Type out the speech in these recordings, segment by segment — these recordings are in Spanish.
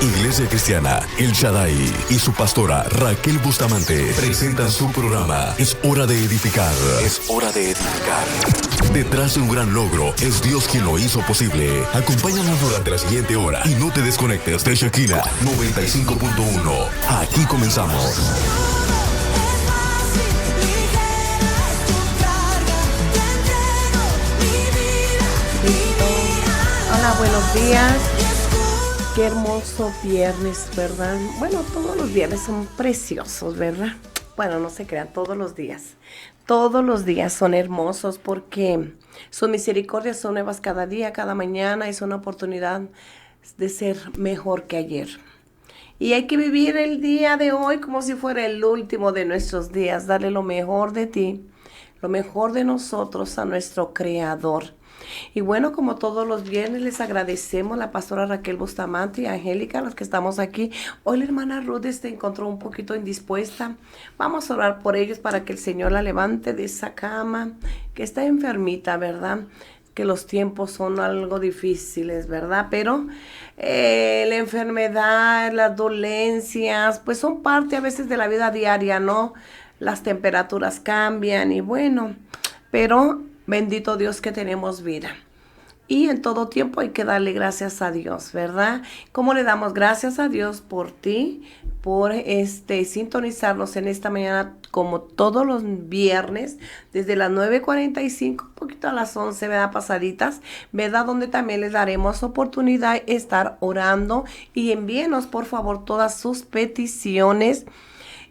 Iglesia Cristiana El Shaddai y su pastora Raquel Bustamante presentan su programa Es Hora de Edificar. Es Hora de Edificar. Detrás de un gran logro es Dios quien lo hizo posible. Acompáñanos durante la siguiente hora y no te desconectes de Shekinah 95.1. Aquí comenzamos. Hola, buenos días. Qué hermoso viernes, ¿verdad? Bueno, todos los viernes son preciosos, ¿verdad? Bueno, no se crean, todos los días. Todos los días son hermosos porque sus misericordias son nuevas cada día, cada mañana. Es una oportunidad de ser mejor que ayer. Y hay que vivir el día de hoy como si fuera el último de nuestros días. Darle lo mejor de ti, lo mejor de nosotros a nuestro Creador. Y bueno, como todos los viernes, les agradecemos a la pastora Raquel Bustamante y a Angélica, los que estamos aquí. Hoy la hermana Ruth se encontró un poquito indispuesta. Vamos a orar por ellos para que el Señor la levante de esa cama, que está enfermita, ¿verdad? Que los tiempos son algo difíciles, ¿verdad? Pero la enfermedad, las dolencias, pues son parte a veces de la vida diaria, ¿no? Las temperaturas cambian y bueno, pero bendito Dios que tenemos vida. Y en todo tiempo hay que darle gracias a Dios, ¿verdad? ¿Cómo le damos gracias a Dios por ti? Por sintonizarnos en esta mañana como todos los viernes, desde las 9:45, un poquito a las 11, ¿verdad? Pasaditas, ¿verdad? Donde también les daremos oportunidad de estar orando y envíenos por favor todas sus peticiones.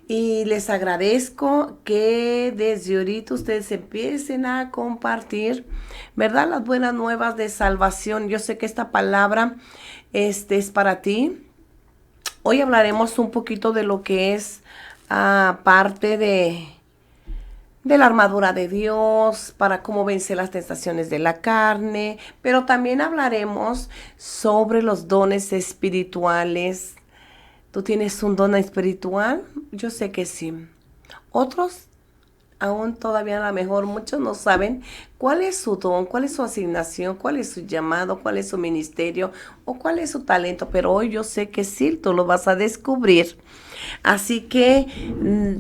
Y les agradezco que desde ahorita ustedes empiecen a compartir, ¿verdad? Las buenas nuevas de salvación. Yo sé que esta palabra es para ti. Hoy hablaremos un poquito de lo que es parte de la armadura de Dios, para cómo vencer las tentaciones de la carne. Pero también hablaremos sobre los dones espirituales. ¿Tú tienes un don espiritual? Yo sé que sí. Otros, aún todavía a lo mejor muchos no saben cuál es su don, cuál es su asignación, cuál es su llamado, cuál es su ministerio o cuál es su talento. Pero hoy yo sé que sí, tú lo vas a descubrir. Así que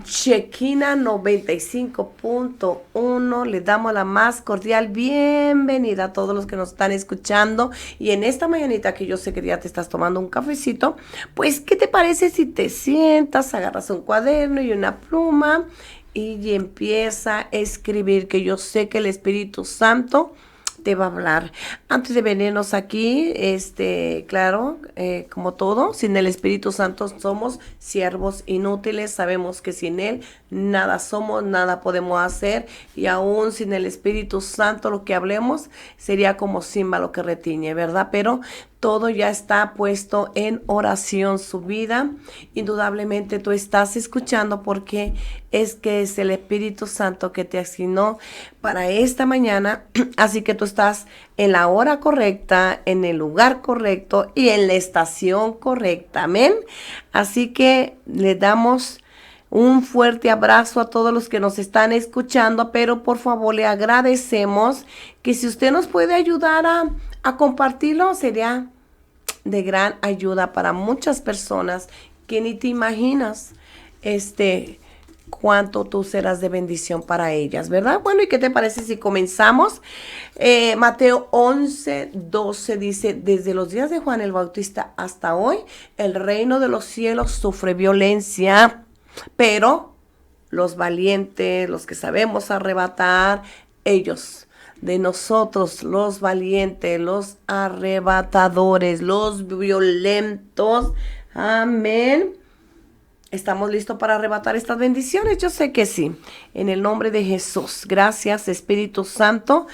Shekinah 95.1, le damos la más cordial bienvenida a todos los que nos están escuchando. Y en esta mañanita que yo sé que ya te estás tomando un cafecito, pues ¿qué te parece si te sientas, agarras un cuaderno y una pluma y empieza a escribir? Que yo sé que el Espíritu Santo te va a hablar. Antes de venirnos aquí, claro, como todo, sin el Espíritu Santo somos siervos inútiles. Sabemos que sin Él nada somos, nada podemos hacer. Y aún sin el Espíritu Santo lo que hablemos sería como címbalo que retiñe, ¿verdad? Pero todo ya está puesto en oración, su vida. Indudablemente tú estás escuchando porque es el Espíritu Santo que te asignó para esta mañana. Así que tú estás en la hora correcta, en el lugar correcto y en la estación correcta. Amén. Así que le damos un fuerte abrazo a todos los que nos están escuchando, pero por favor le agradecemos que si usted nos puede ayudar a compartirlo, sería de gran ayuda para muchas personas que ni te imaginas cuánto tú serás de bendición para ellas, ¿verdad? Bueno, ¿y qué te parece si comenzamos? Mateo 11:12 dice: desde los días de Juan el Bautista hasta hoy, el reino de los cielos sufre violencia, pero los valientes, los que sabemos arrebatar, ellos de nosotros, los valientes, los arrebatadores, los violentos, amén, ¿estamos listos para arrebatar estas bendiciones? Yo sé que sí, en el nombre de Jesús. Gracias, Espíritu Santo,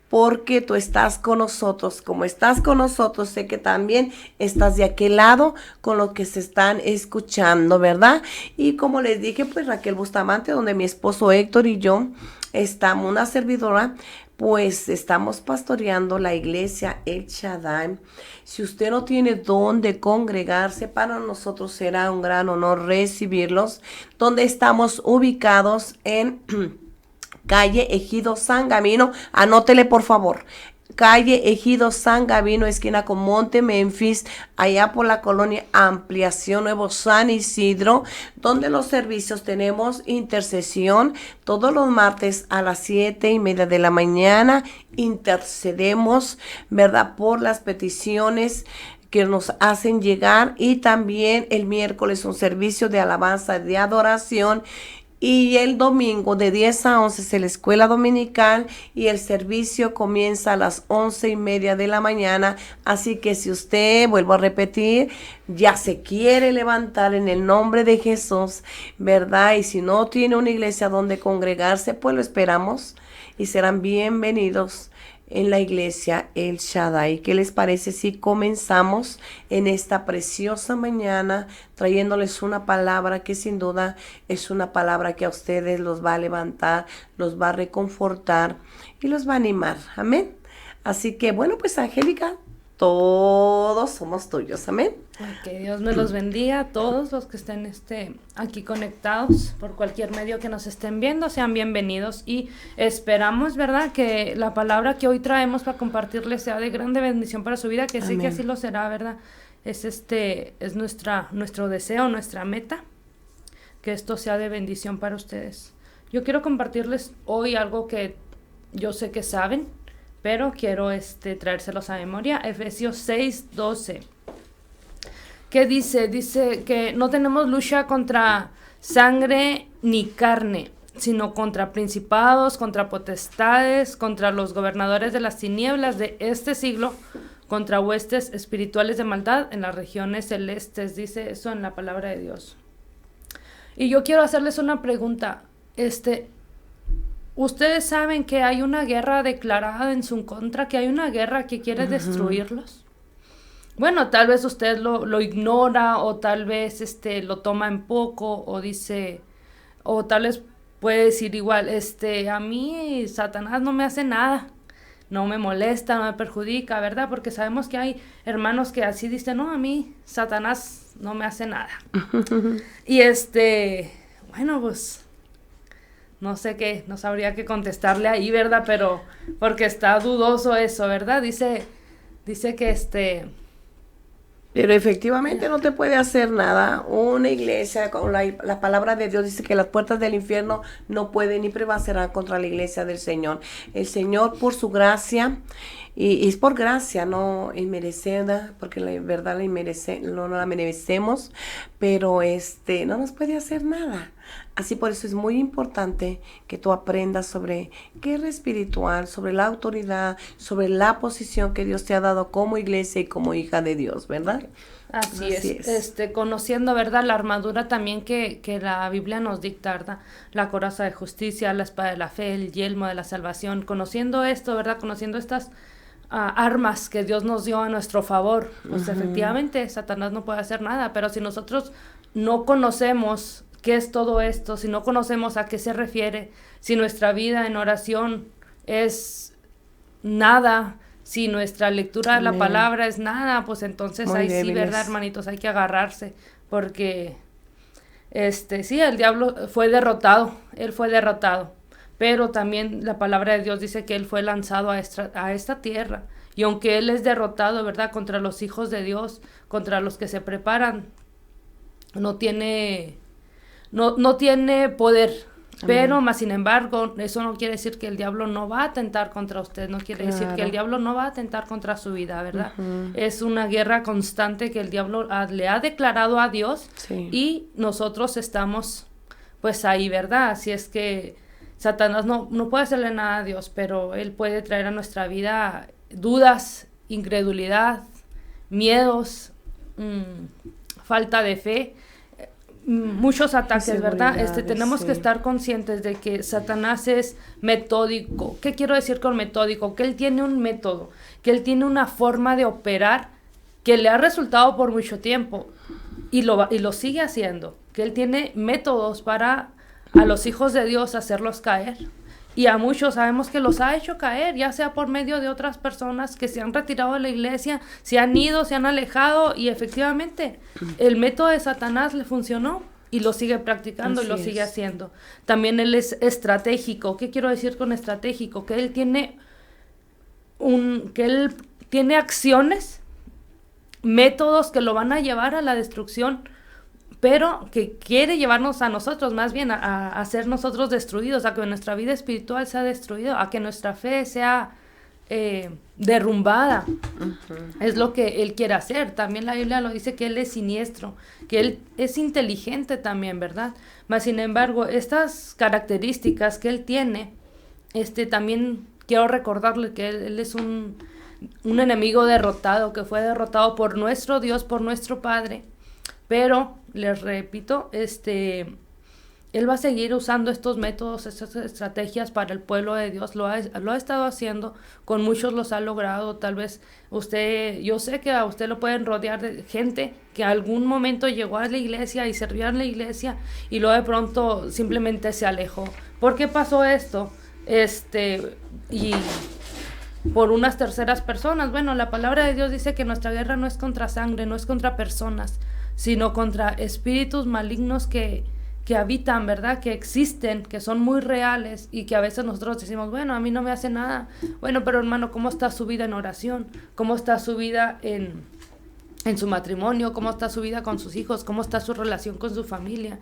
porque tú estás con nosotros. Como estás con nosotros, sé que también estás de aquel lado con los que se están escuchando, ¿verdad? Y como les dije, pues Raquel Bustamante, donde mi esposo Héctor y yo estamos, una servidora, pues estamos pastoreando la iglesia El Shaddai. Si usted no tiene dónde congregarse, para nosotros será un gran honor recibirlos. Donde estamos ubicados en calle Ejido San Gamino, anótele por favor, calle Ejido San Gavino, esquina con Monte Memphis, allá por la colonia Ampliación Nuevo San Isidro, donde los servicios tenemos intercesión todos los martes a las 7:30 de la mañana. Intercedemos, ¿verdad?, por las peticiones que nos hacen llegar, y también el miércoles un servicio de alabanza, de adoración, y el domingo de 10 a 11 es la escuela dominical y el servicio comienza a las 11:30 de la mañana. Así que si usted, vuelvo a repetir, ya se quiere levantar en el nombre de Jesús, ¿verdad? Y si no tiene una iglesia donde congregarse, pues lo esperamos y serán bienvenidos en la iglesia El Shaddai. ¿Qué les parece si comenzamos en esta preciosa mañana trayéndoles una palabra que sin duda es una palabra que a ustedes los va a levantar, los va a reconfortar y los va a animar? Amén. Así que bueno, pues Angélica, todos somos tuyos. Amén. Que Dios me los bendiga a todos los que estén aquí conectados por cualquier medio que nos estén viendo, sean bienvenidos, y esperamos, ¿verdad?, que la palabra que hoy traemos para compartirles sea de grande bendición para su vida, que sé que así lo será, ¿verdad? Es nuestro deseo, nuestra meta, que esto sea de bendición para ustedes. Yo quiero compartirles hoy algo que yo sé que saben, pero quiero traérselos a memoria. Efesios 6:12. ¿Qué dice? Dice que no tenemos lucha contra sangre ni carne, sino contra principados, contra potestades, contra los gobernadores de las tinieblas de este siglo, contra huestes espirituales de maldad en las regiones celestes. Dice eso en la palabra de Dios. Y yo quiero hacerles una pregunta. ¿Ustedes saben que hay una guerra declarada en su contra? ¿Que hay una guerra que quiere destruirlos? Bueno, tal vez usted lo ignora, o tal vez lo toma en poco, o dice, o tal vez puede decir igual, a mí Satanás no me hace nada, no me molesta, no me perjudica, ¿verdad? Porque sabemos que hay hermanos que así dicen, no, a mí Satanás no me hace nada. Y bueno, pues no sé qué, no sabría qué contestarle ahí, ¿verdad? Pero porque está dudoso eso, ¿verdad? Dice que Pero efectivamente no te puede hacer nada. Una iglesia, con la palabra de Dios dice que las puertas del infierno no pueden ni prevalecerán contra la iglesia del Señor. El Señor, por su gracia, y es por gracia, no inmerecida, porque la verdad no la merecemos, pero no nos puede hacer nada. Así por eso es muy importante que tú aprendas sobre guerra espiritual, sobre la autoridad, sobre la posición que Dios te ha dado como iglesia y como hija de Dios, ¿verdad? Así es. Conociendo, ¿verdad?, la armadura también que la Biblia nos dicta, ¿verdad? La coraza de justicia, la espada de la fe, el yelmo de la salvación. Conociendo esto, ¿verdad? Conociendo estas armas que Dios nos dio a nuestro favor. Pues efectivamente, Satanás no puede hacer nada, pero si nosotros no conocemos qué es todo esto, si no conocemos a qué se refiere, si nuestra vida en oración es nada, si nuestra lectura de la palabra es nada, pues entonces muy ahí débiles. Sí, ¿verdad, hermanitos? Hay que agarrarse, porque sí, el diablo fue derrotado, él fue derrotado, pero también la palabra de Dios dice que él fue lanzado a esta tierra, y aunque él es derrotado, ¿verdad?, contra los hijos de Dios, contra los que se preparan, no tiene poder. Pero más sin embargo, eso no quiere decir que el diablo no va a atentar contra usted, no quiere decir que el diablo no va a atentar contra su vida, ¿verdad? Es una guerra constante que el diablo le ha declarado a Dios, y nosotros estamos pues ahí, ¿verdad? Así es que Satanás no puede hacerle nada a Dios, pero él puede traer a nuestra vida dudas, incredulidad, miedos, falta de fe, muchos ataques, ¿verdad? Tenemos que estar conscientes de que Satanás es metódico. ¿Qué quiero decir con metódico? Que él tiene un método, que él tiene una forma de operar que le ha resultado por mucho tiempo, y lo sigue haciendo, que él tiene métodos para a los hijos de Dios hacerlos caer, y a muchos sabemos que los ha hecho caer, ya sea por medio de otras personas que se han retirado de la iglesia, se han ido, se han alejado, y efectivamente el método de Satanás le funcionó y lo sigue practicando. Así y lo sigue haciendo. También él es estratégico. ¿Qué quiero decir con estratégico? Que él tiene que él tiene acciones, métodos que lo van a llevar a la destrucción, pero que quiere llevarnos a nosotros, más bien a ser nosotros destruidos, a que nuestra vida espiritual sea destruida, a que nuestra fe sea derrumbada. Es lo que él quiere hacer. También la Biblia lo dice, que él es siniestro, que él es inteligente también, ¿verdad? Mas sin embargo, estas características que él tiene, también quiero recordarle que él es un enemigo derrotado, que fue derrotado por nuestro Dios, por nuestro Padre. Pero, les repito, él va a seguir usando estos métodos, estas estrategias para el pueblo de Dios. Lo ha estado haciendo, con muchos los ha logrado. Tal vez yo sé que a usted lo pueden rodear de gente que algún momento llegó a la iglesia y servía en la iglesia y luego de pronto simplemente se alejó. ¿Por qué pasó esto? Y por unas terceras personas. Bueno, la palabra de Dios dice que nuestra guerra no es contra sangre, no es contra personas, sino contra espíritus malignos que habitan, ¿verdad? Que existen, que son muy reales y que a veces nosotros decimos, bueno, a mí no me hace nada. Bueno, pero hermano, ¿cómo está su vida en oración? ¿Cómo está su vida en su matrimonio? ¿Cómo está su vida con sus hijos? ¿Cómo está su relación con su familia?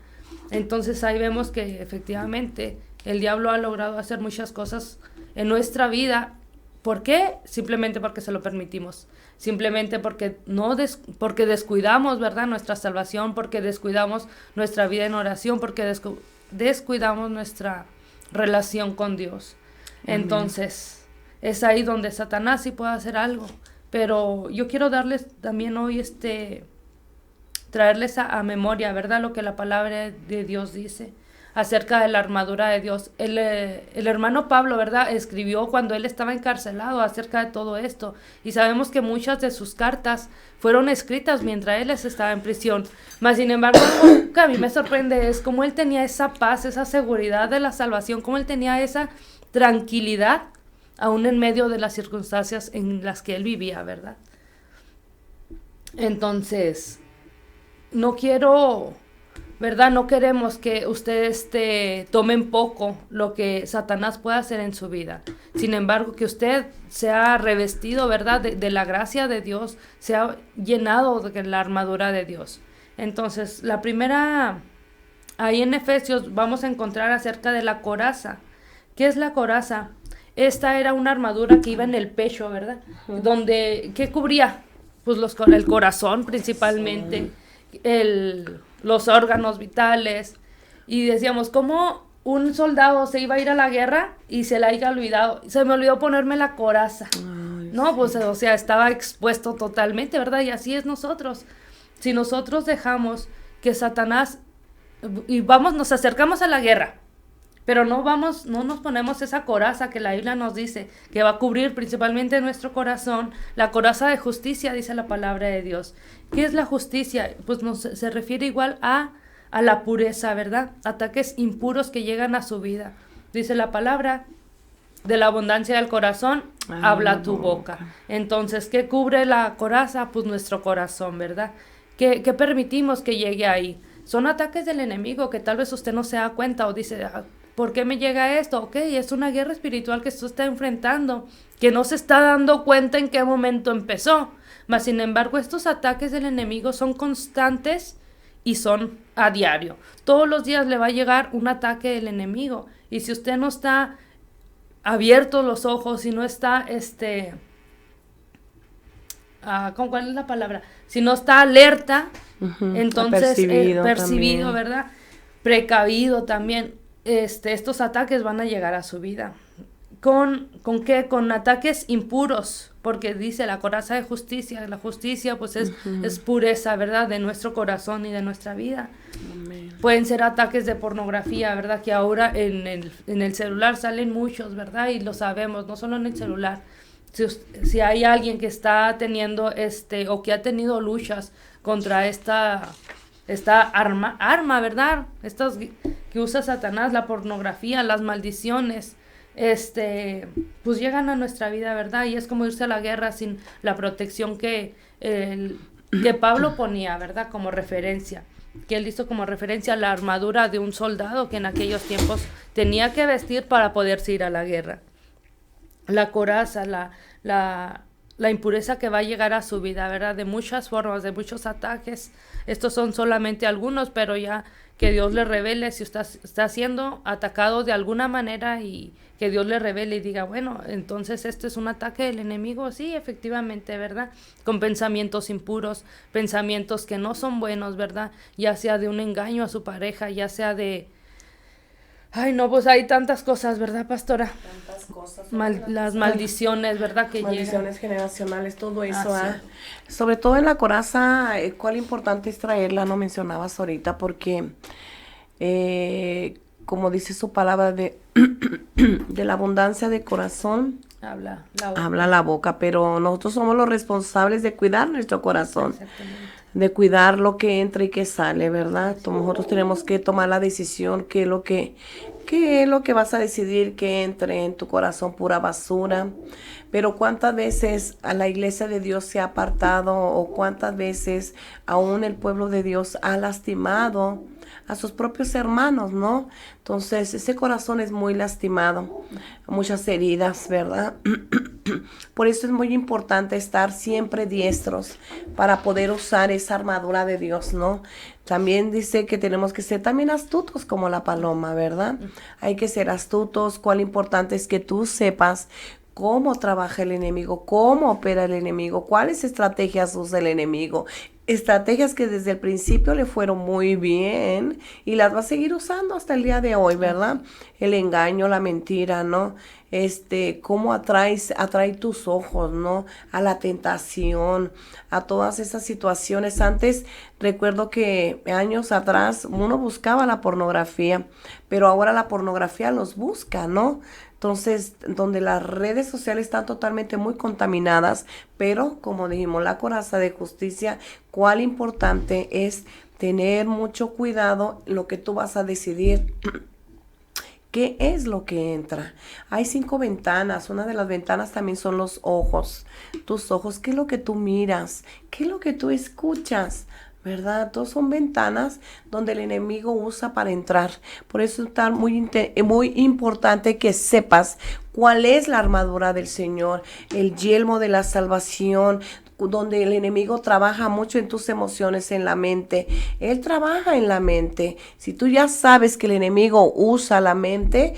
Entonces ahí vemos que efectivamente el diablo ha logrado hacer muchas cosas en nuestra vida. ¿Por qué? Simplemente porque se lo permitimos. Simplemente porque porque descuidamos, ¿verdad?, nuestra salvación, porque descuidamos nuestra vida en oración, porque descuidamos nuestra relación con Dios. Entonces, es ahí donde Satanás sí puede hacer algo. Pero yo quiero darles también hoy traerles a memoria, ¿verdad?, lo que la palabra de Dios dice acerca de la armadura de Dios. El hermano Pablo, ¿verdad?, escribió cuando él estaba encarcelado acerca de todo esto, y sabemos que muchas de sus cartas fueron escritas mientras él estaba en prisión. Mas sin embargo, lo que a mí me sorprende es cómo él tenía esa paz, esa seguridad de la salvación, cómo él tenía esa tranquilidad aún en medio de las circunstancias en las que él vivía, ¿verdad? Entonces, no queremos que ustedes tomen poco lo que Satanás puede hacer en su vida. Sin embargo, que usted sea revestido, ¿verdad?, de la gracia de Dios, sea llenado de la armadura de Dios. Entonces, la primera, ahí en Efesios vamos a encontrar acerca de la coraza. ¿Qué es la coraza? Esta era una armadura que iba en el pecho, ¿verdad? ¿Qué cubría? Pues el corazón principalmente, los órganos vitales, y decíamos, ¿cómo un soldado se iba a ir a la guerra y se la haya olvidado? Se me olvidó ponerme la coraza. Ay, no, pues, o sea, estaba expuesto totalmente, ¿verdad? Y así es nosotros. Si nosotros dejamos que Satanás, nos acercamos a la guerra, pero no nos ponemos esa coraza que la Biblia nos dice, que va a cubrir principalmente nuestro corazón, la coraza de justicia, dice la palabra de Dios. ¿Qué es la justicia? Pues se refiere igual a la pureza, ¿verdad? Ataques impuros que llegan a su vida. Dice la palabra, de la abundancia del corazón, habla tu boca. Entonces, ¿qué cubre la coraza? Pues nuestro corazón, ¿verdad? ¿Qué permitimos que llegue ahí? Son ataques del enemigo que tal vez usted no se da cuenta o dice, ¿por qué me llega esto? Ok, es una guerra espiritual que usted está enfrentando, que no se está dando cuenta en qué momento empezó. Mas, sin embargo, estos ataques del enemigo son constantes y son a diario. Todos los días le va a llegar un ataque del enemigo. Y si usted no está abierto los ojos, si no está, ¿cuál es la palabra? Si no está alerta, entonces percibido, ¿verdad? Precavido también. Estos ataques van a llegar a su vida. ¿Con qué? Con ataques impuros, porque dice la coraza de justicia. La justicia pues es pureza, ¿verdad?, de nuestro corazón y de nuestra vida. Amén. Pueden ser ataques de pornografía, ¿verdad?, que ahora en el celular salen muchos, ¿verdad?, y lo sabemos, no solo en el celular. Si hay alguien que está teniendo o que ha tenido luchas contra esta arma, ¿verdad?, estas que usa Satanás, la pornografía, las maldiciones, pues llegan a nuestra vida, ¿verdad? Y es como irse a la guerra sin la protección que Pablo ponía, ¿verdad?, como referencia, que él hizo como referencia a la armadura de un soldado que en aquellos tiempos tenía que vestir para poderse ir a la guerra. la coraza, la impureza que va a llegar a su vida, ¿verdad? De muchas formas, de muchos ataques. Estos son solamente algunos, pero ya que Dios le revele si está siendo atacado de alguna manera y que Dios le revele y diga, bueno, entonces este es un ataque del enemigo. Sí, efectivamente, ¿verdad? Con pensamientos impuros, pensamientos que no son buenos, ¿verdad? Ya sea de un engaño a su pareja, ya sea de... Ay, no, pues hay tantas cosas, ¿verdad, pastora? Tantas cosas. Las maldiciones, ¿verdad? Que maldiciones llegan. generacionales, todo eso. Sobre todo en la coraza, cuál importante es traerla, no mencionabas ahorita, porque como dice su palabra, de la abundancia de corazón habla la boca, pero nosotros somos los responsables de cuidar nuestro corazón. Exactamente. De cuidar lo que entra y que sale, ¿verdad? Nosotros tenemos que tomar la decisión, qué es lo que vas a decidir que entre en tu corazón, pura basura. Pero cuántas veces a la iglesia de Dios se ha apartado, o cuántas veces aún el pueblo de Dios ha lastimado a sus propios hermanos, ¿no? Entonces ese corazón es muy lastimado, muchas heridas, ¿verdad? Por eso es muy importante estar siempre diestros para poder usar esa armadura de Dios, ¿no? También dice que tenemos que ser también astutos como la paloma, ¿verdad? Hay que ser astutos. Cuál importante es que tú sepas cómo trabaja el enemigo, cómo opera el enemigo, cuáles estrategias usa el enemigo. Estrategias que desde el principio le fueron muy bien y las va a seguir usando hasta el día de hoy, ¿verdad? El engaño, la mentira, ¿no? Cómo atrae tus ojos, ¿no? A la tentación, a todas esas situaciones. Antes, recuerdo que años atrás uno buscaba la pornografía, pero ahora la pornografía los busca, ¿no? Entonces, donde las redes sociales están totalmente muy contaminadas, pero como dijimos, la coraza de justicia, cuál importante es tener mucho cuidado lo que tú vas a decidir. ¿Qué es lo que entra? Hay 5 ventanas. Una de las ventanas también son los ojos. Tus ojos, ¿qué es lo que tú miras? ¿Qué es lo que tú escuchas? ¿Verdad? Todos son ventanas donde el enemigo usa para entrar. Por eso es muy importante que sepas cuál es la armadura del Señor, el yelmo de la salvación, donde el enemigo trabaja mucho en tus emociones, en la mente. Él trabaja en la mente. Si tú ya sabes que el enemigo usa la mente,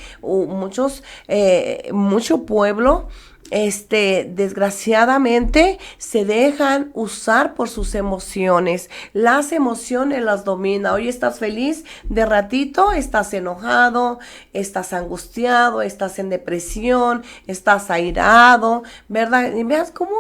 mucho pueblo, desgraciadamente se dejan usar por sus emociones. Las emociones las domina. Hoy estás feliz, de ratito estás enojado, estás angustiado, estás en depresión, estás airado, ¿verdad? Y veas cómo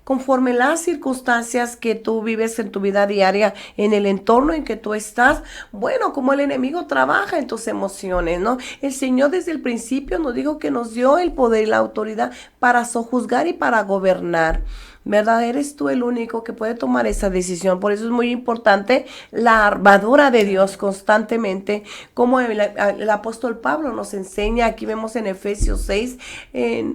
conforme las circunstancias que tú vives en tu vida diaria, en el entorno en que tú estás, bueno, como el enemigo trabaja en tus emociones, ¿no? El Señor desde el principio nos dijo que nos dio el poder y la autoridad para sojuzgar y para gobernar, ¿verdad? Eres tú el único que puede tomar esa decisión. Por eso es muy importante la armadura de Dios constantemente, como el apóstol Pablo nos enseña. Aquí vemos en Efesios 6,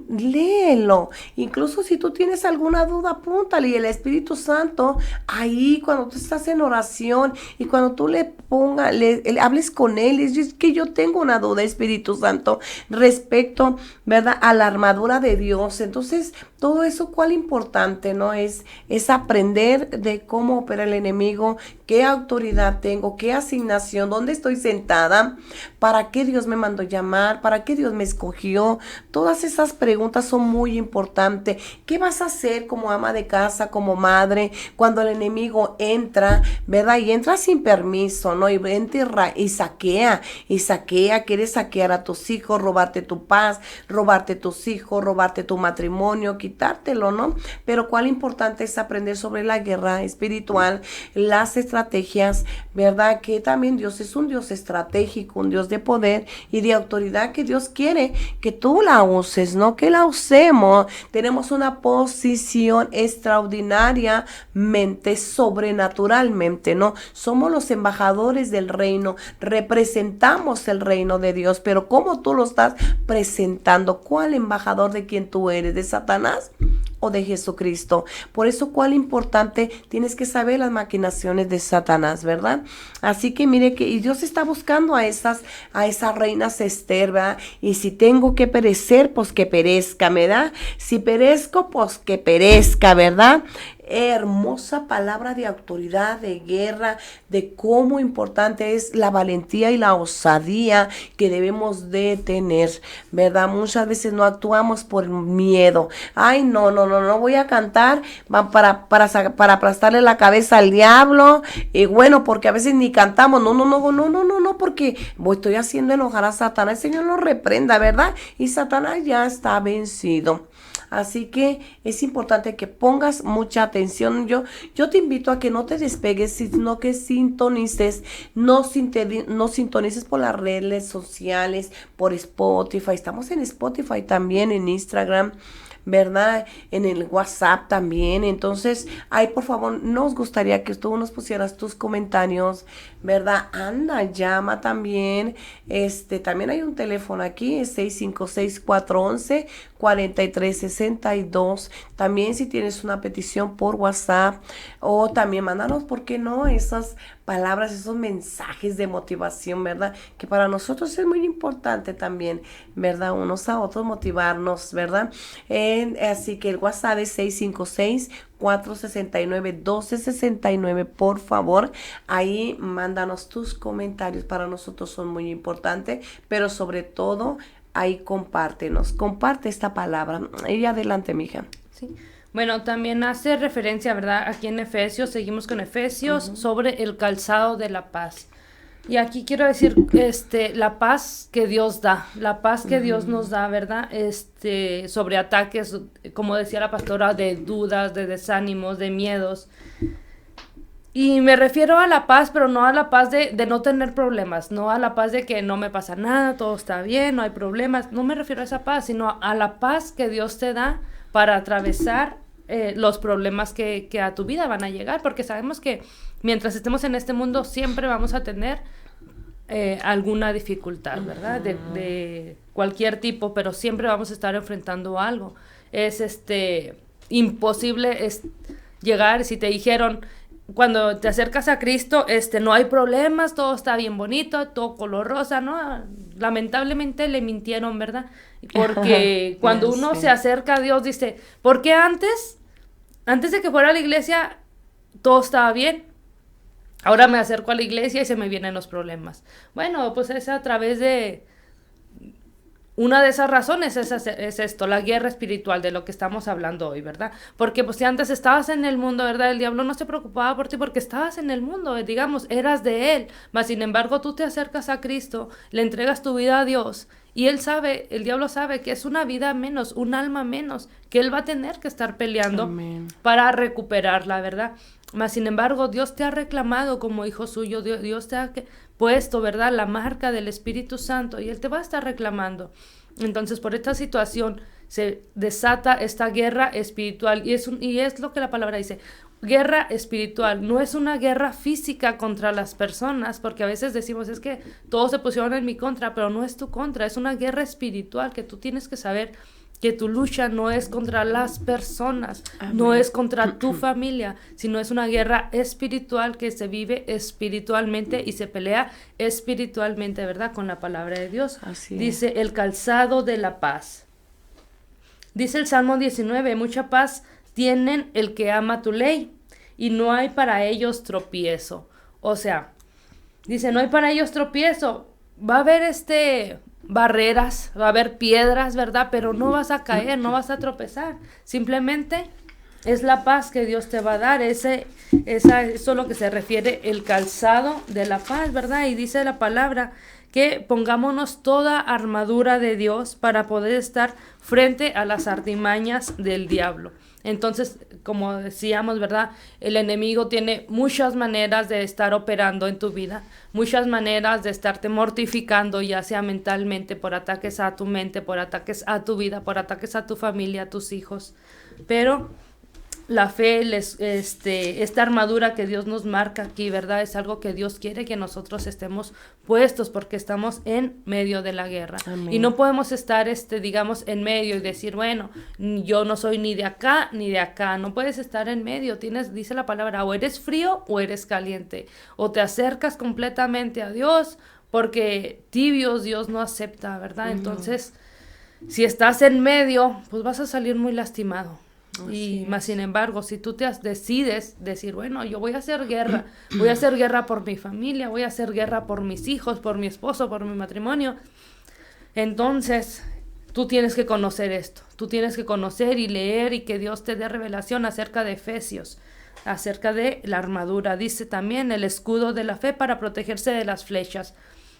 léelo. Incluso si tú tienes alguna duda, apúntale, y el Espíritu Santo ahí cuando tú estás en oración y cuando tú le hables con él, es que yo tengo una duda, Espíritu Santo, respecto, ¿verdad?, a la armadura de Dios. Entonces, todo eso, cuál importante, ¿no? Es aprender de cómo opera el enemigo, qué autoridad tengo, qué asignación, dónde estoy sentada, para qué Dios me mandó llamar, para qué Dios me escogió. Todas esas preguntas son muy importantes. ¿Qué vas a hacer como ama de casa, como madre, cuando el enemigo entra, ¿verdad? Y entra sin permiso, ¿no? Y entra y saquea, quiere saquear a tus hijos, robarte tu paz, robarte tus hijos, robarte tu matrimonio, quitártelo, ¿no? Pero cuál importante es aprender sobre la guerra espiritual, las estrategias, ¿verdad? Que también Dios es un Dios estratégico, un Dios de poder y de autoridad, que Dios quiere que tú la uses, ¿no? Que la usemos. Tenemos una posición extraordinariamente, sobrenaturalmente, ¿no? Somos los embajadores del reino, representamos el reino de Dios, pero ¿cómo tú lo estás presentando? ¿Cuál embajador de quién tú eres? ¿De Satanás o de Jesucristo. Por eso, cuál importante, tienes que saber las maquinaciones de Satanás, ¿verdad? Así que mire que y Dios está buscando a esas reinas Esther, ¿verdad? Y si tengo que perecer, pues que perezca, ¿verdad? Si perezco, pues que perezca, ¿verdad? Hermosa palabra de autoridad, de guerra, de cómo importante es la valentía y la osadía que debemos de tener, ¿verdad? Muchas veces no actuamos por miedo. Ay, no voy a cantar para aplastarle la cabeza al diablo. Y bueno, porque a veces ni cantamos. No, porque estoy haciendo enojar a Satanás. El Señor lo reprenda, ¿verdad? Y Satanás ya está vencido. Así que es importante que pongas mucha atención. Yo te invito a que no te despegues, sino que sintonices, no sintonices por las redes sociales, por Spotify. Estamos en Spotify también, en Instagram, ¿verdad? En el WhatsApp también. Entonces, ay, por favor, nos gustaría que tú nos pusieras tus comentarios, ¿verdad? Anda, llama también. También hay un teléfono aquí, es 656-411-4362. También si tienes una petición por WhatsApp, o también mándanos, ¿por qué no? Esas palabras, esos mensajes de motivación, ¿verdad? Que para nosotros es muy importante también, ¿verdad? Unos a otros motivarnos, ¿verdad? Así que el WhatsApp es 656-469-1269, por favor. Ahí mándanos tus comentarios, para nosotros son muy importantes, pero sobre todo ahí comparte esta palabra. Y adelante, mija. Sí. Bueno, también hace referencia, ¿verdad? Aquí en Efesios, seguimos con Efesios, sobre el calzado de la paz. Y aquí quiero decir, la paz que Dios da, la paz que Dios nos da, ¿verdad? Sobre ataques, como decía la pastora, de dudas, de desánimos, de miedos. Y me refiero a la paz, pero no a la paz de no tener problemas, no a la paz de que no me pasa nada, todo está bien, no hay problemas. No me refiero a esa paz, sino a la paz que Dios te da para atravesar los problemas que a tu vida van a llegar, porque sabemos que mientras estemos en este mundo siempre vamos a tener alguna dificultad, ¿verdad? De cualquier tipo, pero siempre vamos a estar enfrentando algo. Es imposible llegar, si te dijeron, cuando te acercas a Cristo, no hay problemas, todo está bien bonito, todo color rosa, ¿no? Lamentablemente le mintieron, ¿verdad? Porque cuando uno se acerca a Dios, dice, ¿por qué antes de que fuera a la iglesia, todo estaba bien? Ahora me acerco a la iglesia y se me vienen los problemas. Bueno, pues es a través de... Una de esas razones es esto, la guerra espiritual de lo que estamos hablando hoy, ¿verdad? Porque pues si antes estabas en el mundo, ¿verdad? El diablo no se preocupaba por ti porque estabas en el mundo, digamos, eras de él. Mas sin embargo tú te acercas a Cristo, le entregas tu vida a Dios y el diablo sabe que es una vida menos, un alma menos, que él va a tener que estar peleando para recuperarla, ¿verdad? Mas sin embargo Dios te ha reclamado como hijo suyo, Dios te ha puesto, ¿verdad?, la marca del Espíritu Santo y él te va a estar reclamando. Entonces, por esta situación se desata esta guerra espiritual y es lo que la palabra dice, guerra espiritual. No es una guerra física contra las personas, porque a veces decimos, es que todos se pusieron en mi contra, pero no es tu contra, es una guerra espiritual que tú tienes que saber que tu lucha no es contra las personas, no es contra tu familia, sino es una guerra espiritual que se vive espiritualmente y se pelea espiritualmente, ¿verdad? Con la palabra de Dios. Dice, el calzado de la paz. Dice el Salmo 19, mucha paz tienen el que ama tu ley y no hay para ellos tropiezo. O sea, dice, no hay para ellos tropiezo. Va a haber barreras, va a haber piedras, ¿verdad? Pero no vas a caer, no vas a tropezar. Simplemente es la paz que Dios te va a dar. Eso es lo que se refiere el calzado de la paz, ¿verdad? Y dice la palabra que pongámonos toda armadura de Dios para poder estar frente a las artimañas del diablo. Entonces, como decíamos, ¿verdad? El enemigo tiene muchas maneras de estar operando en tu vida, muchas maneras de estarte mortificando, ya sea mentalmente, por ataques a tu mente, por ataques a tu vida, por ataques a tu familia, a tus hijos. Pero la fe, esta armadura que Dios nos marca aquí, ¿verdad? Es algo que Dios quiere que nosotros estemos puestos porque estamos en medio de la guerra. Amén. Y no podemos estar, digamos, en medio y decir, bueno, yo no soy ni de acá ni de acá. No puedes estar en medio. Dice la palabra, o eres frío o eres caliente. O te acercas completamente a Dios porque tibios Dios no acepta, ¿verdad? Entonces, si estás en medio, pues vas a salir muy lastimado. Y más sin embargo, si tú decides decir, bueno, yo voy a hacer guerra por mi familia, voy a hacer guerra por mis hijos, por mi esposo, por mi matrimonio, entonces tú tienes que conocer esto, tú tienes que conocer y leer y que Dios te dé revelación acerca de Efesios, acerca de la armadura. Dice también el escudo de la fe para protegerse de las flechas.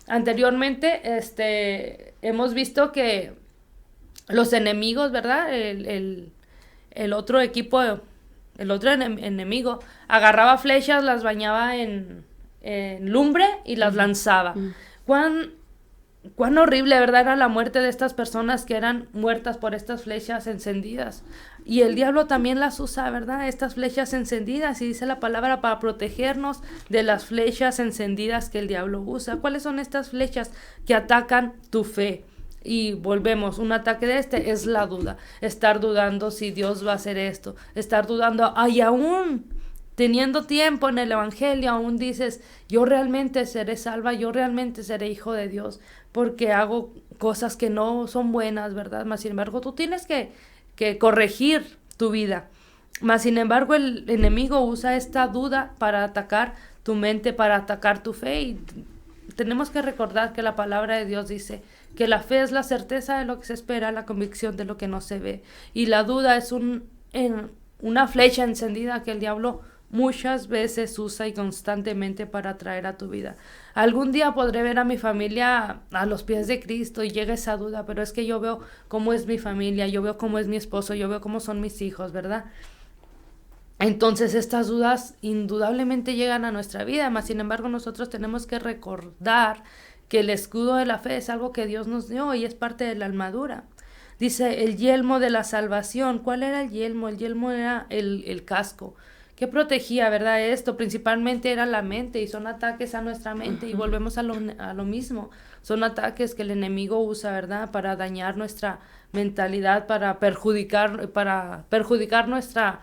Anteriormente, hemos visto que los enemigos, ¿verdad? El otro equipo, el otro enemigo, agarraba flechas, las bañaba en lumbre y las lanzaba. Cuán horrible, ¿verdad? Era la muerte de estas personas que eran muertas por estas flechas encendidas. Y el diablo también las usa, ¿verdad? Estas flechas encendidas, y dice la palabra, para protegernos de las flechas encendidas que el diablo usa. ¿Cuáles son estas flechas que atacan tu fe? Y volvemos, un ataque de es la duda, estar dudando si Dios va a hacer esto, estar dudando, y aún teniendo tiempo en el evangelio, aún dices, yo realmente seré salva, yo realmente seré hijo de Dios, porque hago cosas que no son buenas, ¿verdad? Mas sin embargo, tú tienes que corregir tu vida. Mas sin embargo, el enemigo usa esta duda para atacar tu mente, para atacar tu fe, y tenemos que recordar que la palabra de Dios dice que la fe es la certeza de lo que se espera, la convicción de lo que no se ve. Y la duda es una flecha encendida que el diablo muchas veces usa y constantemente para atraer a tu vida. Algún día podré ver a mi familia a los pies de Cristo y llega esa duda, pero es que yo veo cómo es mi familia, yo veo cómo es mi esposo, yo veo cómo son mis hijos, ¿verdad? Entonces estas dudas indudablemente llegan a nuestra vida, mas sin embargo nosotros tenemos que recordar que el escudo de la fe es algo que Dios nos dio y es parte de la armadura. Dice el yelmo de la salvación. ¿Cuál era el yelmo? El yelmo era el casco. ¿Qué protegía, verdad? Esto principalmente era la mente, y son ataques a nuestra mente. Y volvemos a lo mismo. Son ataques que el enemigo usa, ¿verdad? Para dañar nuestra mentalidad, para perjudicar nuestra